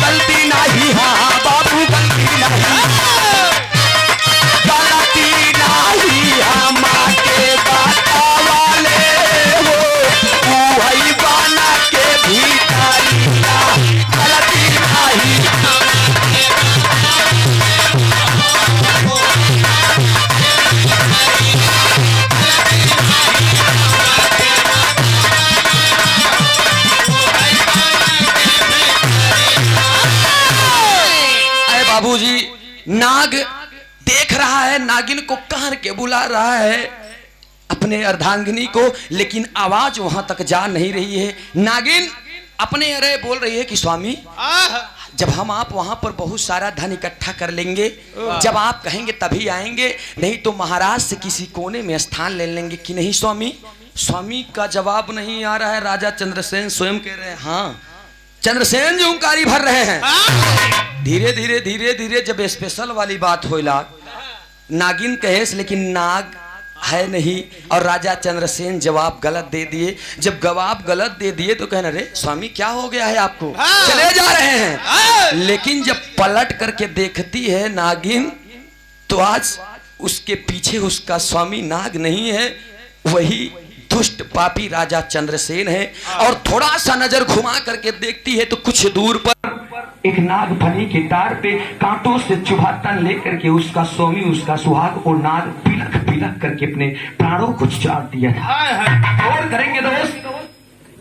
गलती नहीं, हाँ बाबू गलती नहीं, गलती नहीं हमा के बाता वाले हो वही बना के भिखारिया। गलती नहीं बाबूजी। नाग देख रहा है, नागिन को कहर के बुला रहा है अपने अर्धांगिनी को, लेकिन आवाज वहां तक जा नहीं रही है। नागिन अपने अरे बोल रही है कि स्वामी जब हम आप वहां पर बहुत सारा धन इकट्ठा कर लेंगे, जब आप कहेंगे तभी आएंगे, नहीं तो महाराज से किसी कोने में स्थान ले लेंगे कि नहीं स्वामी? स्वामी का जवाब नहीं आ रहा है। राजा चंद्रसेन स्वयं कह रहे हैं हाँ। चंद्रसेन जो ओंकारी भर रहे हैं। धीरे धीरे जब स्पेशल वाली बात होला, नागिन कहेस लेकिन नाग है नहीं और राजा चंद्रसेन जवाब गलत दे दिए। जब जवाब गलत दे दिए तो कहना रे स्वामी क्या हो गया है आपको? चले जा रहे हैं। लेकिन जब पलट करके देखती है नागिन तो आज उसके पीछे उसका स्वामी नाग नहीं है, वही दुष्ट पापी राजा चंद्रसेन है। और थोड़ा सा नजर घुमा करके देखती है तो कुछ दूर पर एक नागफनी के डार पे कांटों से चुभा तन लेकर के उसका स्वामी, उसका सुहाग और नाग पिलक पिलक करके अपने प्राणों को चाट दिया था। और करेंगे दोस्त,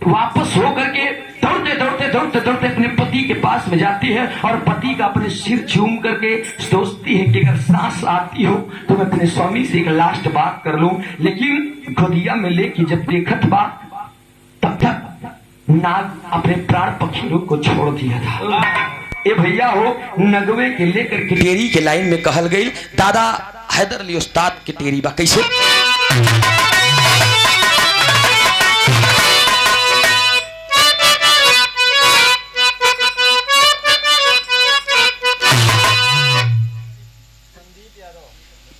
वापस हो करके दौड़ते अपने पति के पास में जाती है और पति का अपने सिर झूम करके सोचती है कि अगर सांस आती हो तो मैं अपने स्वामी से एक लास्ट बात कर लूं। लेकिन गोदिया में लेके जब देखत बा तब तक नाग अपने प्राण पक्षियों को छोड़ दिया था। ए भैया हो नगवे के लेकर के टेरी के लाइन में कहल गई दादा हैदर अली उस्ताद के टेरी बा कैसे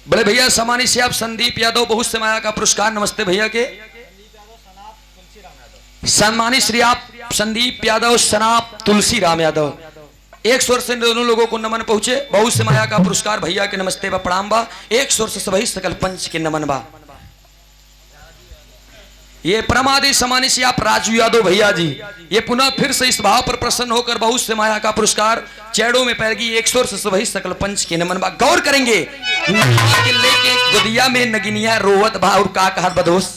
बड़े भैया सामान्य से आप संदीप यादव बहुत से माया का पुरस्कार नमस्ते भैया के सम्मानित श्री आप संदीप यादव सनाप तुलसी राम यादव एक स्वर से दोनों लोगों को नमन पहुंचे बहुत से माया का पुरस्कार भैया के नमस्ते बा प्रणाम बा एक स्वर से सभी सकल पंच के नमन बा ये परमादि सम्मानित श्री आप राजू यादव भैया जी ये पुनः फिर से इस भाव पर प्रसन्न होकर बहुत से माया का पुरस्कार चैड़ों में पैरगी एक स्वर से सभी सकल पंच के नमन बा गौर करेंगे के लेके गुदिया में नगिनिया रोवत भा और का कहत बदोस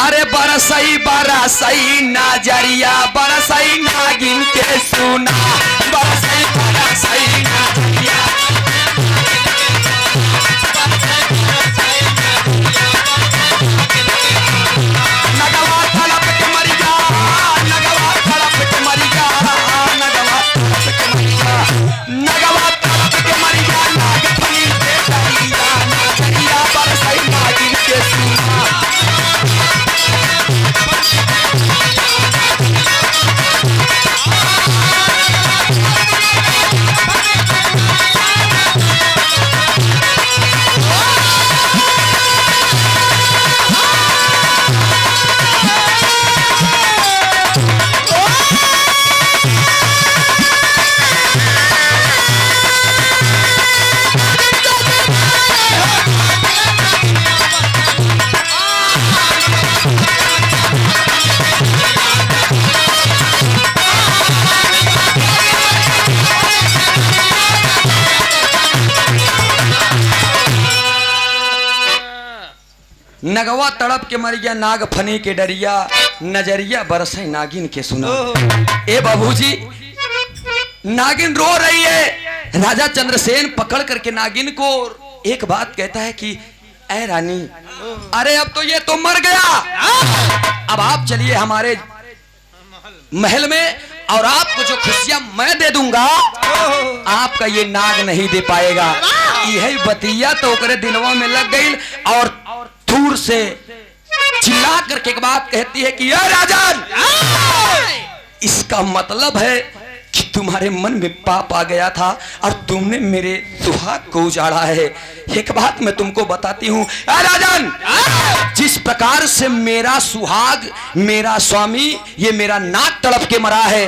अरे बरसई बरसई नाजरिया बरसई नागिन के सुना बरसई बरसई नाजरिया नगवा तड़प के मरी जा नगवा तड़प के मरी जा नगवा तड़प के मरी जा नगवा तड़प के मरी जा नाग फनी के डरिया नाजरिया बरसई नागिन के सुना नगवा तड़प के मर गया नाग फनी के डरिया नजरिया बरसे नागिन के सुना ए बाबूजी नागिन रो रही है राजा चंद्रसेन पकड़ करके नागिन को एक बात कहता है कि ऐ रानी अरे अब तो ये तो मर गया अब आप चलिए हमारे महल में और आपको जो खुशियां मैं दे दूंगा आपका ये नाग नहीं दे पाएगा यही बतिया तो ओकरे दिलवा में लग गई और दूर से चिल्ला करके एक बात कहती है कि यार राजन इसका मतलब है कि तुम्हारे मन में पाप आ गया था और तुमने मेरे सुहाग को उजाड़ा है एक बात मैं तुमको बताती हूँ राजन जिस प्रकार से मेरा सुहाग मेरा स्वामी ये मेरा नाक तड़प के मरा है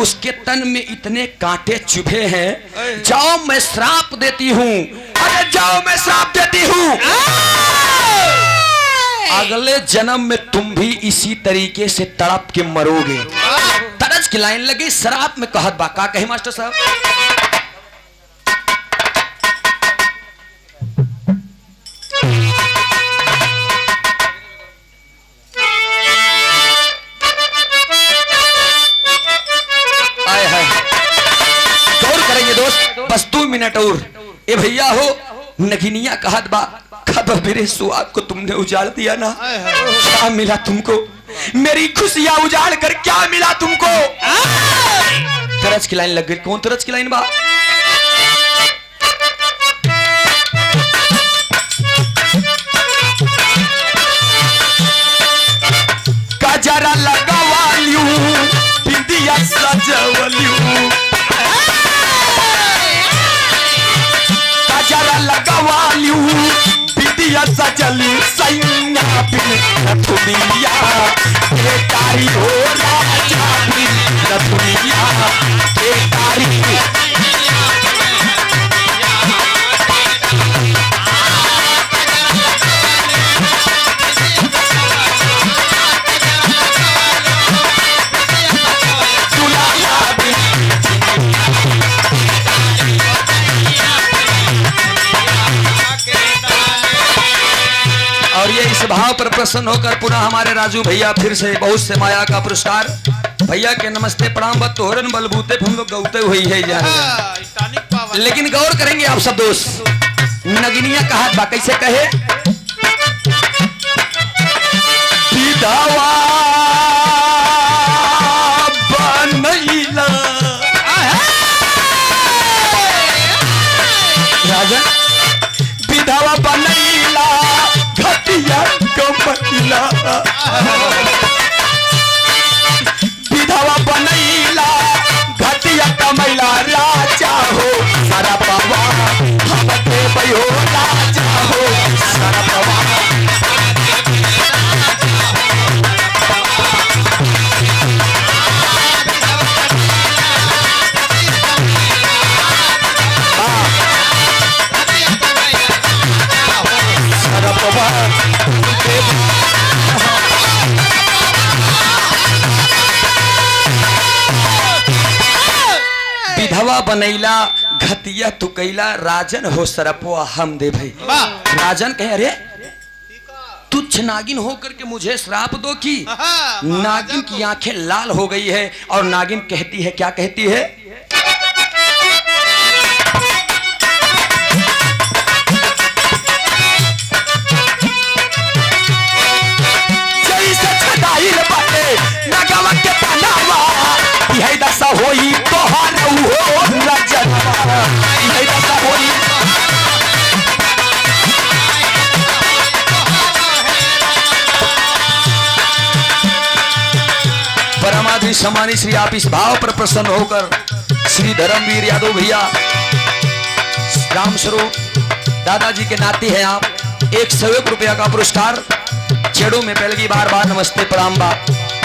उसके तन में इतने कांटे चुभे हैं जाओ मैं श्राप देती हूँ अरे जाओ मैं श्राप देती हूँ अगले जन्म में तुम भी इसी तरीके से तड़प के मरोगे तरज की लाइन लगी शराब में कहत बा का कहे मास्टर साहब आए है गौर करेंगे दोस्त बस 2 मिनट और ए भैया हो नगिनिया कहत बा कब मेरे सुहाग को तुमने उजाड़ दिया ना क्या मिला तुमको मेरी खुशियां उजाड़ कर क्या मिला तुमको तरज की लाइन लग गई कौन तरज की लाइन बा गजरा लगावालियू बिंदिया सजवलियू गजरा लगावालियू बिंदिया सजली सैया बिन रथुनिया बेकारी हो राजा बिन रथुनिया बेकारी और ये इस भाव पर प्रसन्न होकर पुनः हमारे राजू भैया फिर से बहुत से माया का पुरस्कार भैया के नमस्ते प्रणाम तोहरन बलबूते हम लोग गौते हुई है जा लेकिन गौर करेंगे आप सब दोस्त नगिनिया कहा बा कैसे कहे विधवा बनैला राजन विधवा बनैला घटिया कमैला विधवा बनैला घटिया कमैला राजा हो सारा बाबा हम देबै हो राजा हो सारा बाबा विधवा बनैला घतिया तुकैला राजन हो सरपो हम दे भाई राजन कहे अरे तुच्छ नागिन होकर के मुझे श्राप दो कि नागिन की आंखें लाल हो गई है और नागिन कहती है क्या कहती है जैसे छदाइल बाटे नगवा के पनावा यही दशा होई तोहार हो रजनवा यही दशा होई परमाधि सम्मानी श्री आप इस भाव पर प्रसन्न होकर श्री धर्मवीर यादव भैया राम स्वरूप दादाजी के नाते हैं आप 101 रुपया का पुरस्कार छेड़ों में पहले की बार बार नमस्ते प्रणाम बा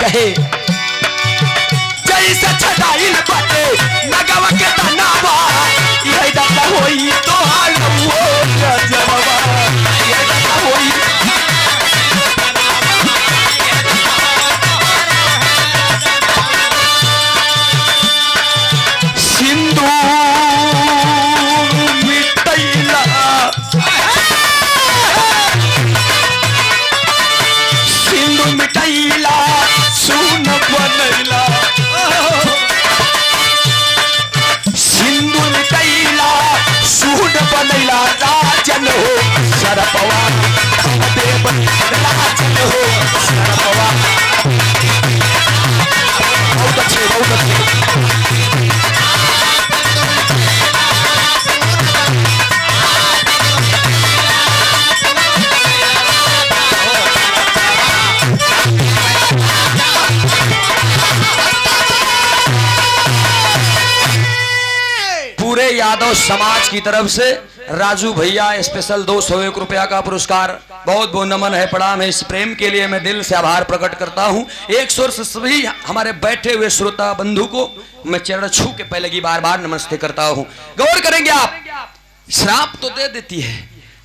कहे जैसे छदाइल बाटे नगवा के तनावा यही दशा होई तोहार हो रजनवा यही दशा होई सिंधु मिटैला सिंधु मिटैला सुन बनैला सिंधु मिटैला सुन बनैला राजन हो सरपवा देव राजन हो सरपवा बहुत अच्छे बहुत अच्छे पूरे यादव समाज की तरफ से राजू भैया स्पेशल 201 रुपया का पुरस्कार बहुत बहुत नमन है प्रणाम है इस प्रेम के लिए मैं दिल से आभार प्रकट करता हूं एक सुर से सभी हमारे बैठे हुए श्रोता बंधु को मैं चरण छू के पहले की बार बार नमस्ते करता हूं गौर करेंगे आप श्राप तो दे देती है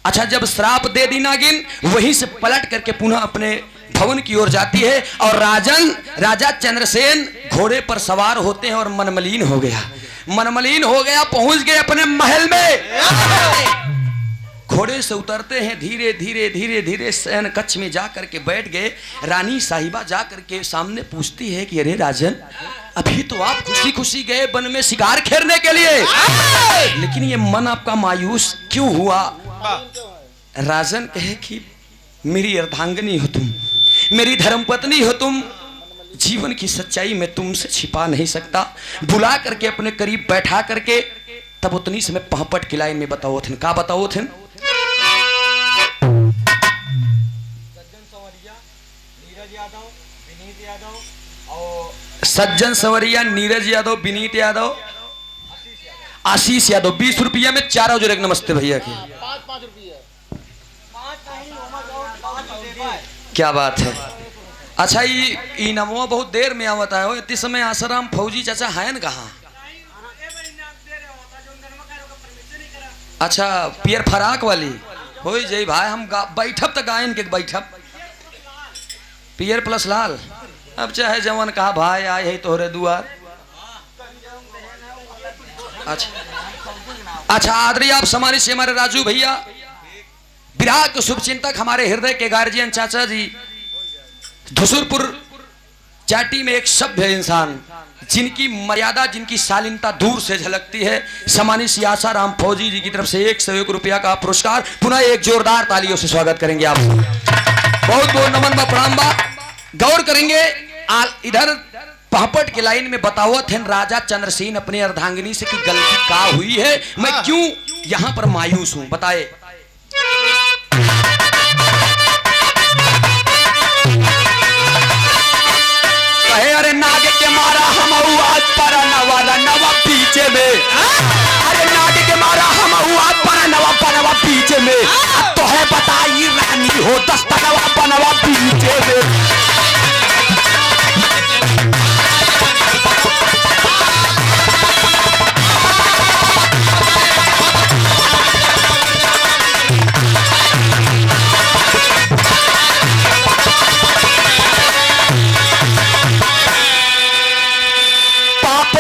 अच्छा जब श्राप दे दी नागिन वहीं से पलट करके पुनः अपने भवन की ओर जाती है और राजा चंद्रसेन घोड़े पर सवार होते हैं और मनमलीन हो गया पहुंच गए अपने महल में घोड़े से उतरते हैं धीरे धीरे धीरे धीरे शयन कक्ष में जाकर के बैठ गए रानी साहिबा जाकर के सामने पूछती है कि अरे राजन अभी तो आप खुशी खुशी गए वन में शिकार खेलने के लिए लेकिन ये मन आपका मायूस क्यों हुआ राजन कहे कि मेरी अर्धांगिनी हो तुम मेरी धर्मपत्नी हो तुम जीवन की सच्चाई मैं तुमसे छिपा नहीं सकता बुला करके अपने करीब बैठा करके तब उतनी से मैं पहपट की लाइन में बताओ थे का बताओ थे सज्जन संवरिया नीरज यादव विनीत यादव आशीष यादव 20 रुपया में 4 जोड़े नमस्ते भैया की
5 रुपये
क्या बात है अच्छा ये नमो बहुत देर में आवता है इतने समय आसाराम फौजी चाचा है न कहाँ अच्छा पियर फराक वाली हो जाई भाई हम बैठब तक गायन के बैठब पियर प्लस लाल अब चाहे जवान कहा भाई आए है तोहरे दुआर अच्छा आदरणीय आप समानी से हमारे राजू भैया विराह के शुभचिंतक हमारे हृदय के गार्जियन चाचा जी धुसुरपुर चाटी में एक सभ्य इंसान जिनकी मर्यादा जिनकी शालीनता दूर से झलकती है समानी सियासा राम फौजी जी की तरफ से 101 रुपया का पुरस्कार पुनः एक जोरदार तालियों से स्वागत करेंगे आप बहुत बहुत नमन बा प्रणाम बा गौर करेंगे इधर पापट के लाइन में बतावत है राजा चंद्रसेन अपने अर्धांगिनी से कि गलती का हुई है, मैं क्यों यहां पर मायूस हूं, बताए। कहे अरे नाग के मारा हम आज पर नवा पीछे में, अरे नाग के मारा हम आज पर नवा पीछे में, तो है बताई रानी हो दस्तनवा बनवा पीछे में।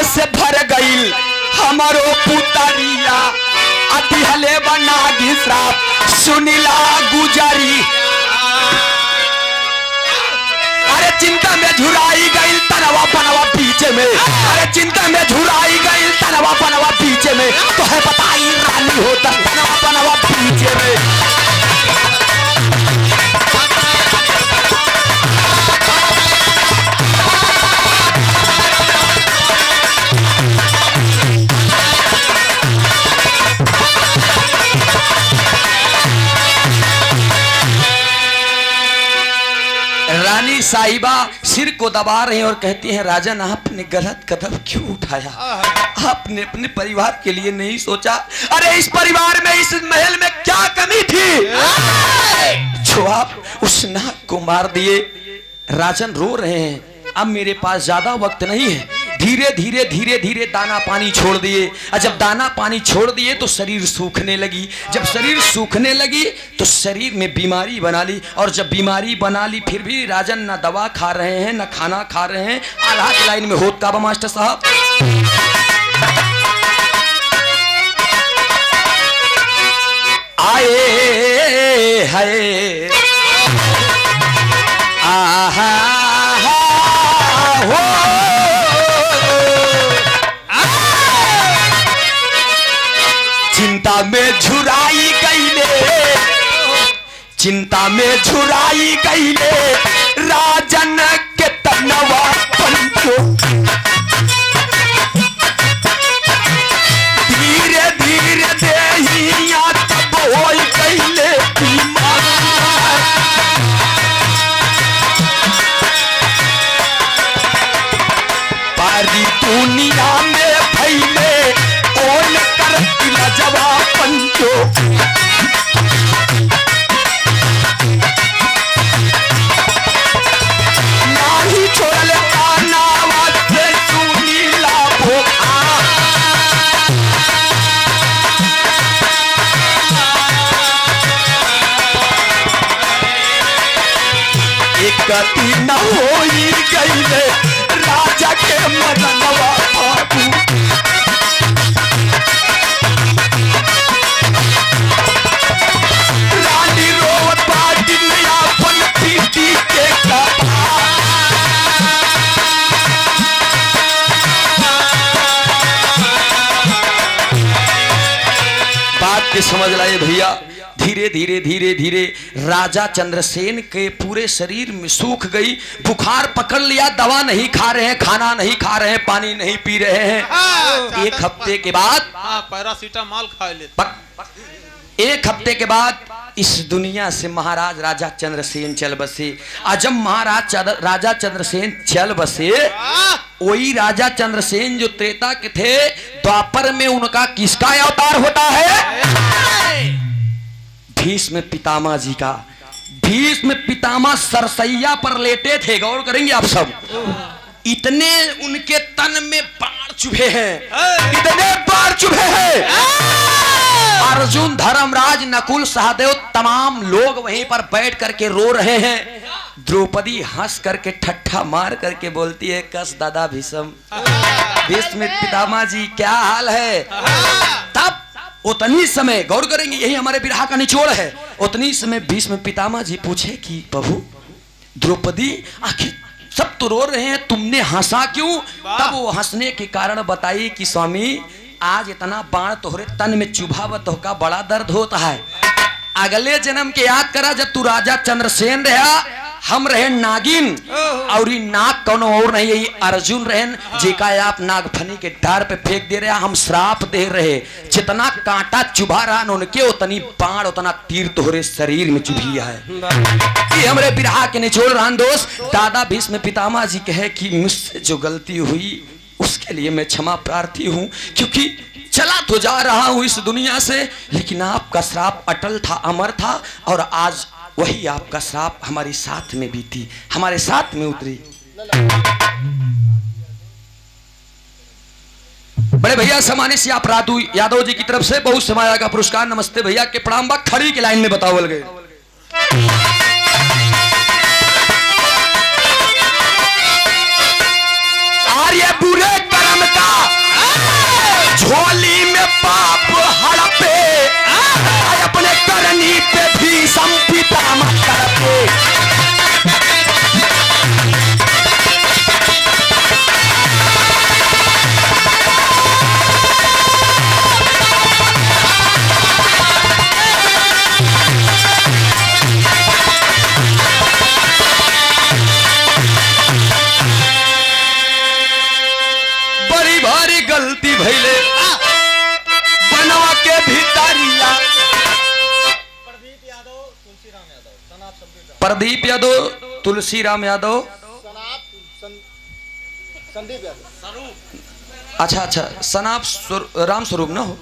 से भर गईल हमारो पुतरिया अतिहले बना गिसराप सुनीला गुजरी, अरे चिंता में झुराई गईल तनवा बनवा पीछे में, अरे चिंता में झुराई गईल तनवा बनवा पीछे में, तो है बताई रानी हो तनवा बनवा पीछे में। रानी साहिबा सिर को दबा रही और कहती हैं राजन आपने गलत कदम क्यों उठाया, आपने अपने परिवार के लिए नहीं सोचा। अरे इस परिवार में इस महल में क्या कमी थी जो आप उस नाग को मार दिए। राजन रो रहे हैं, अब मेरे पास ज्यादा वक्त नहीं है, धीरे धीरे दाना पानी छोड़ दिए, और जब दाना पानी छोड़ दिए तो शरीर सूखने लगी, जब शरीर सूखने लगी तो शरीर में बीमारी बना ली, और जब बीमारी बना ली फिर भी राजन ना दवा खा रहे हैं ना खाना खा रहे हैं। आल्हा की लाइन में होत का मास्टर साहब, आए हाय आहा हो चिंता में झुराई गईले, चिंता में झुराई गईले राजन के तनवा पंचो, धीरे धीरे देहिया तब होई गईले बीमार, पारी दुनिया में फैले ओन कर लजवा पंचो, नाही छोड़ले कानावा से सुनीला भोखा, एक गति न होई गईले राजा के मदनवा बाबू, रानी रोवत बाटी में अपन पीटी के कपा, बात के समझ लाए भैया। धीरे धीरे राजा चंद्रसेन के पूरे शरीर में सूख गई, बुखार पकड़ लिया, दवा नहीं खा रहे हैं, खाना नहीं खा रहे हैं, पानी नहीं पी रहे हैं। एक हफ्ते के बाद
पैरासीटामोल खा लेते,
एक हफ्ते के बाद इस दुनिया से महाराज राजा चंद्रसेन चल बसे। आज जब महाराज राजा चंद्रसेन चल बसे, वही राजा चंद्रसेन जो त्रेता के थे, द्वापर में उनका किसका अवतार होता है? भीष्म पितामह जी का। भीष्म पितामह सरसैया पर लेटे थे, गौर करेंगे आप सब, इतने उनके तन में बाढ़ चुभे हैं, इतने बाढ़ चुभे हैं। अर्जुन, धर्मराज, नकुल, सहदेव तमाम लोग वहीं पर बैठ करके रो रहे हैं। द्रौपदी हंस करके ठट्ठा मार करके बोलती है, कस दादा भीष्म, भीष्म पितामह जी क्या हाल है? तब उतनी समय, गौर करेंगे यही हमारे विरह का निचोड़ है, उतनी समय भीष्म पितामह जी पूछे कि प्रभु द्रौपदी आखिर सब तो रो रहे हैं, तुमने हंसा क्यों? तब वो हंसने के कारण बताई कि स्वामी आज इतना बाण तोहरे तन में चुभावत होगा, बड़ा दर्द होता है। अगले जन्म के याद करा जब तू राजा चंद्रसेन रहा, हम रहे नागिन और ये नाग कौन और नहीं, ये अर्जुन रहन जेका आप नागफनी के डार पे फेंक दे रहे। हम श्राप दे रहे, जितना कांटा चुभा रहा उनके उतनी बाण उतना तीर तोहरे शरीर में चुभिया है। ये हमरे बिरहा के निचोड़ रहा दोस्त। दादा भीष्म पितामह जी कहे कि मुझसे जो गलती हुई उसके लिए मैं क्षमा प्रार्थी हूँ, क्योंकि चला तो जा रहा हूँ इस दुनिया से, लेकिन आपका श्राप अटल था, अमर था, और आज वही आपका श्राप हमारे साथ में बीती, हमारे साथ में उतरी। बड़े भैया समाने से आप रातू यादव जी की तरफ से बहुत समाया का पुरस्कार। नमस्ते भैया के प्रणाम बा। खड़ी की लाइन में बतावल गए। आर्य बुरे कर्म का झोली में पाप हड़पे, अपने करनी पे भी संपिता मत करते। बड़ी भारी गलती भइले बनवा के भीतरिया। प्रदीप यादव, तुलसीराम यादव,
संदीप यादव।
अच्छा अच्छा, सनाप राम स्वरूप ना हो,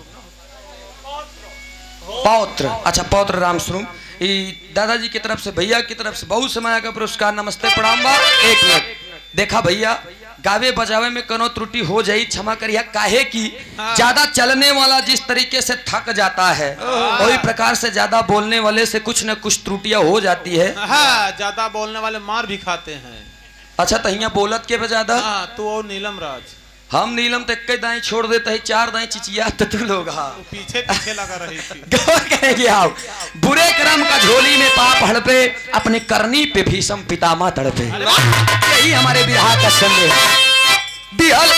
पौत्र, अच्छा पौत्र राम स्वरूप। दादाजी की तरफ से, भैया की तरफ से बहुत समय का पुरस्कार। नमस्ते प्रणाम बा। एक मिनट देखा भैया, गावे बजावे में कोनो त्रुटि हो जाई क्षमा करिए, काहे कि ज्यादा चलने वाला जिस तरीके से थक जाता है वही प्रकार से ज्यादा बोलने वाले से कुछ न कुछ त्रुटियां हो जाती है।
हाँ, ज्यादा बोलने वाले मार भी खाते हैं।
अच्छा तो यहाँ बोलत के बजादा
तू और नीलम राज,
हम नीलम तो एक दाएं छोड़ देते है, चार दाएं चिचिया तो तू लोग हाँ
पीछे पीछे लगा रही थी।
गौर करेंगे आप, बुरे कर्म का झोली में पाप हड़पे, अपने करनी पे भीषम पितामह तड़पे। यही हमारे बिरहा का संदेश। बिहल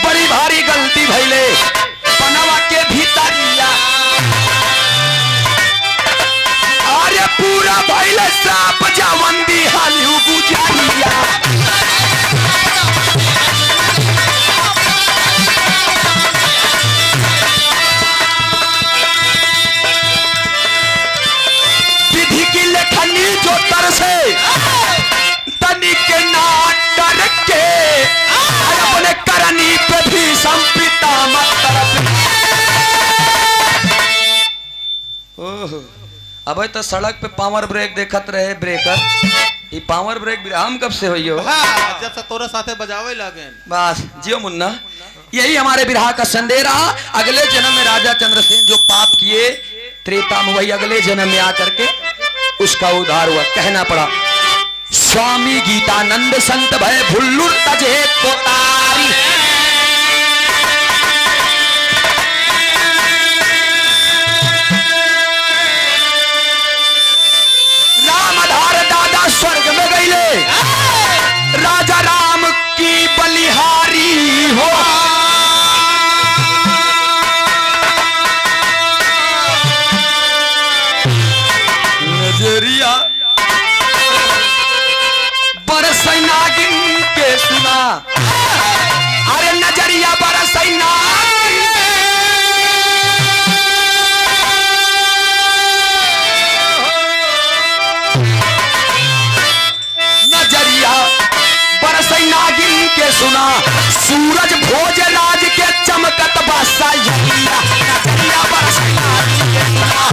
बड़ी भारी गलती भइले बनवा के भीतरिया। अरे पूरा भइले साप जवंदी हालिउ बुझाइया। विधि की लेखनी जो तरसे तनी के ना डर के, अपने करनी पे भी संपिता मत तरफ। ओह, अबे तो सड़क पे पावर ब्रेक देखत रहे ब्रेकर, ये पावर ब्रेक हम कब से हुई हो?
हाँ, जब से तोरे साथे बजावे लगे।
बस जियो मुन्ना, यही हमारे बिरहा का संदेश रहा। अगले जन्म में राजा चंद्रसेन जो पाप किए त्रेता में, वही अगले जन्म में आकर के उसका उद्धार हुआ। कहना पड़ा स्वामी गीतानंद संत भय भुल्लुर तजे कोतारी। रामधार दादा स्वर्ग में गईले, राजा राम की बलिहारी हो। नजरिया बरसई नागिन के सुना, अरे नजरिया बरसई नागिन। नजरिया बरसई नागिन के सुना, सूरज भोजराज के चमकत बरसैया। नजरिया बरसई नागिन के सुना।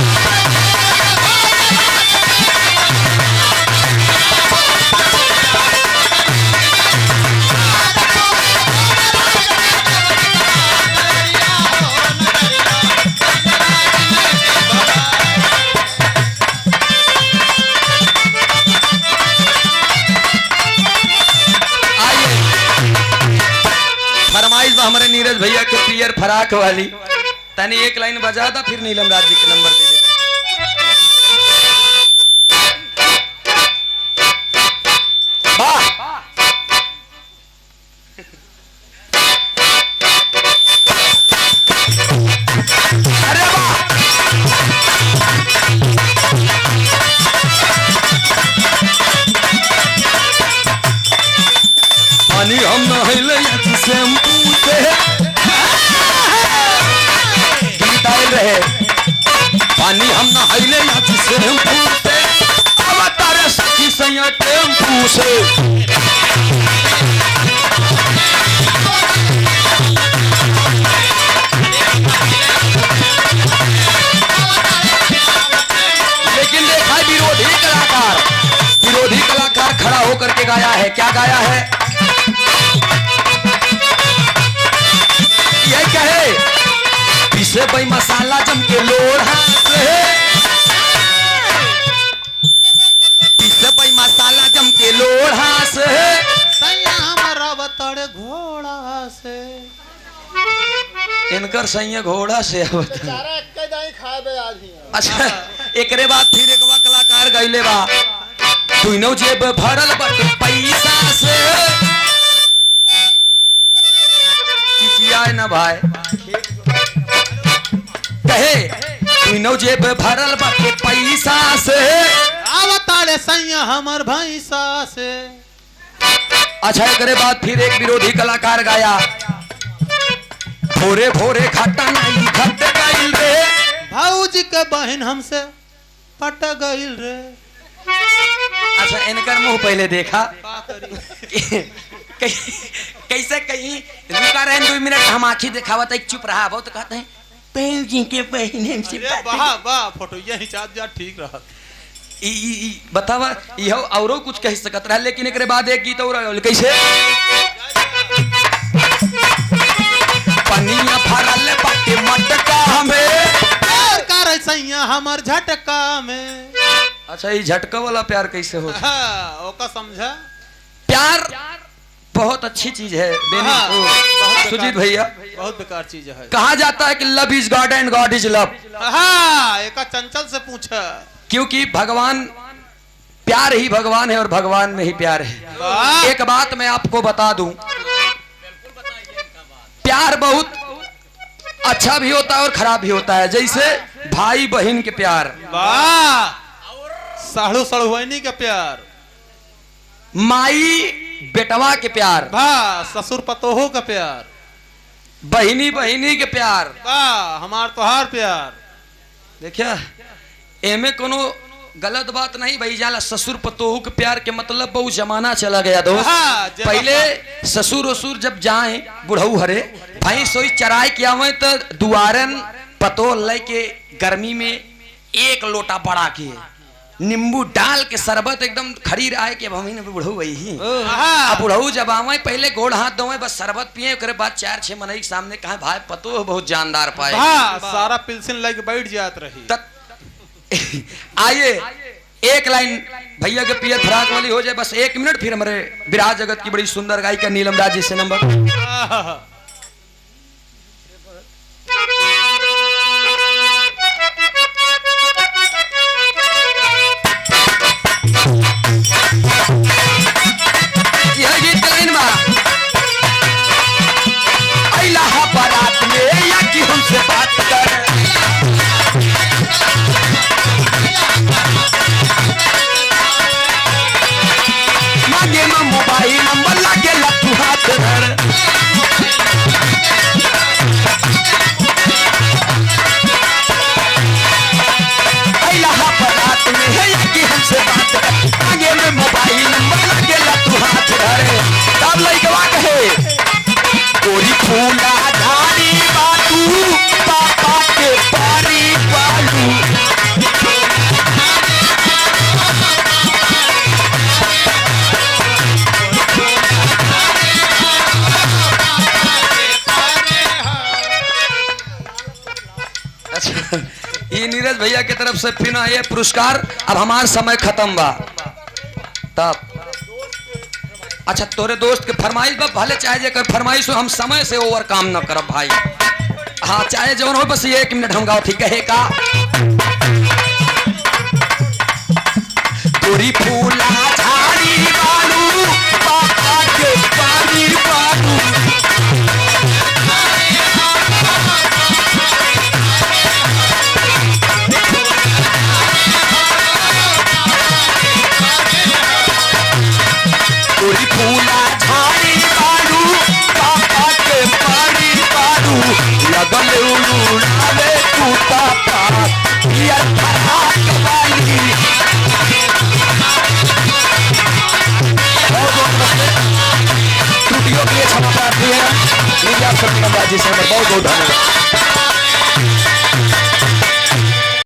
हमारे नीरज भैया के पियर फराक वाली तनी एक लाइन बजा दा, फिर नीलम राज जी के नंबर दे देते। अरे वाह, पानी हम नहाइले या शैम्पू से, अब तारे सखी सैया टेम्पू से। लेकिन देखा विरोधी कलाकार खड़ा होकर के गाया है, क्या गाया है? ये कहे पीसे भाई मसाला जम के लोढ़ा से, पीसे भाई मसाला जम के लोढ़ा से,
सैया हमारा बतड़ घोड़ा से।
इनकर सैया घोड़ा से
बेचारा एक्के दाई खाए बे आज ही।
अच्छा एकरे बाद फिर एक कलाकार गईले बा, तुइनो जेब भरल बट पैसा से, चिचियाए ना भाई, कहे तुइनो जेब भरल बट पैसा से,
आवताड़े सैया हमर भैंसा से।
अच्छा एकरे बाद फिर एक विरोधी कलाकार गाया, भोरे भोरे खट्टा नहीं घट गइल रे,
भौजी के बहन हमसे पट गइल रे।
अच्छा इनकर मुंह पहले देखा
का करी?
कैसे कहीं रुका रहे 2 मिनट, हम आंखी दिखावत एक चुप रहा, बहुत कहते हैं बहन जी के बहन से
अरे वाह वाह फोटो यही चाँद जा ठीक रहा।
बतावा यह औरो कुछ कह सकत रहा, लेकिन एकरे बाद एक गीत और कैसे पनिया भरल बाटे मटका में,
प्यार करे सैया हमर झटका में।
अच्छा ये झटका वाला प्यार कैसे हो?
हाँ, ओका समझा।
प्यार बहुत अच्छी चीज है
हाँ,
सुजीत भैया,
बहुत बेकार चीज है।
कहा जाता है कि love is God and God is love.
हाँ, एका चंचल से पूछा,
क्योंकि भगवान प्यार ही भगवान है और भगवान में ही प्यार है।
वाह।
एक बात मैं आपको बता दूं, प्यार बहुत अच्छा भी होता है और खराब भी होता है, जैसे भाई बहन के प्यार,
वाह, साढ़ू सड़ुआनी का प्यार,
माई बेटवा के प्यार,
वाह, ससुर पतोहो का प्यार,
बहिनी बहिनी के प्यार,
वाह, हमार तोहार प्यार।
देखिए एमे कोनो गलत बात नहीं भाई, जाला ससुर पतोहू के प्यार के मतलब बहुत जमाना चला गया दोस्त।
हाँ,
पहले ससुर वसुर जब जाए बुढ़ऊ हरे भाई सोई चराई किया हुए तो दुआरन पतो लेके गर्मी में 1 लोटा बड़ा के नींबू डाल के शरबत एकदम खड़ी रहा के भमी ने बुढ़ऊ वही। अब बुढ़ऊ जब आवे पहले गोड़ हाथ धोए बस शरबत पिए, उसके बाद 4-6 मनई के सामने कहा भाई पतो बहुत जानदार पाए,
हाँ, सारा पिल्सिन लेके बैठ जात रही।
आइए एक लाइन भैया के पियर फराक वाली हो जाए, बस 1 मिनट, फिर हमारे विराज जगत की बड़ी सुंदर गायिका नीलम राज जी से नंबर। यह गीत लाइन बा, अइला हा बारात में या कि हमसे बात कर, मांगे ना मोबाइल नंबर लागे लट्टू हाथ धर, अइला हा बारात में है या कि हमसे बात कर, मांगे में मोबाइल नंबर लागे लट्टू हाथ धर। तब लइकवा कहे गोरी फूला धारी बातू पापा के पारी बालू, ये नीरज भैया की तरफ से फिर ये पुरस्कार। अब हमारा समय खत्म बा तब, अच्छा तोरे दोस्त के फरमाइश बा, भले चाहे जेकर फरमाइश हो, हम समय से ओवर काम न करब भाई। हाँ चाहे जवन हो, बस 1 मिनट हम गाओ ठीक है का। गोरी फूला झाड़ी बालू पापा के पानी बालू, गोरी फूला झाड़ी बालू पापा के पानी बालू, लगल उड़ावे तू पापा जी से बहुत बहुत धन्यवाद।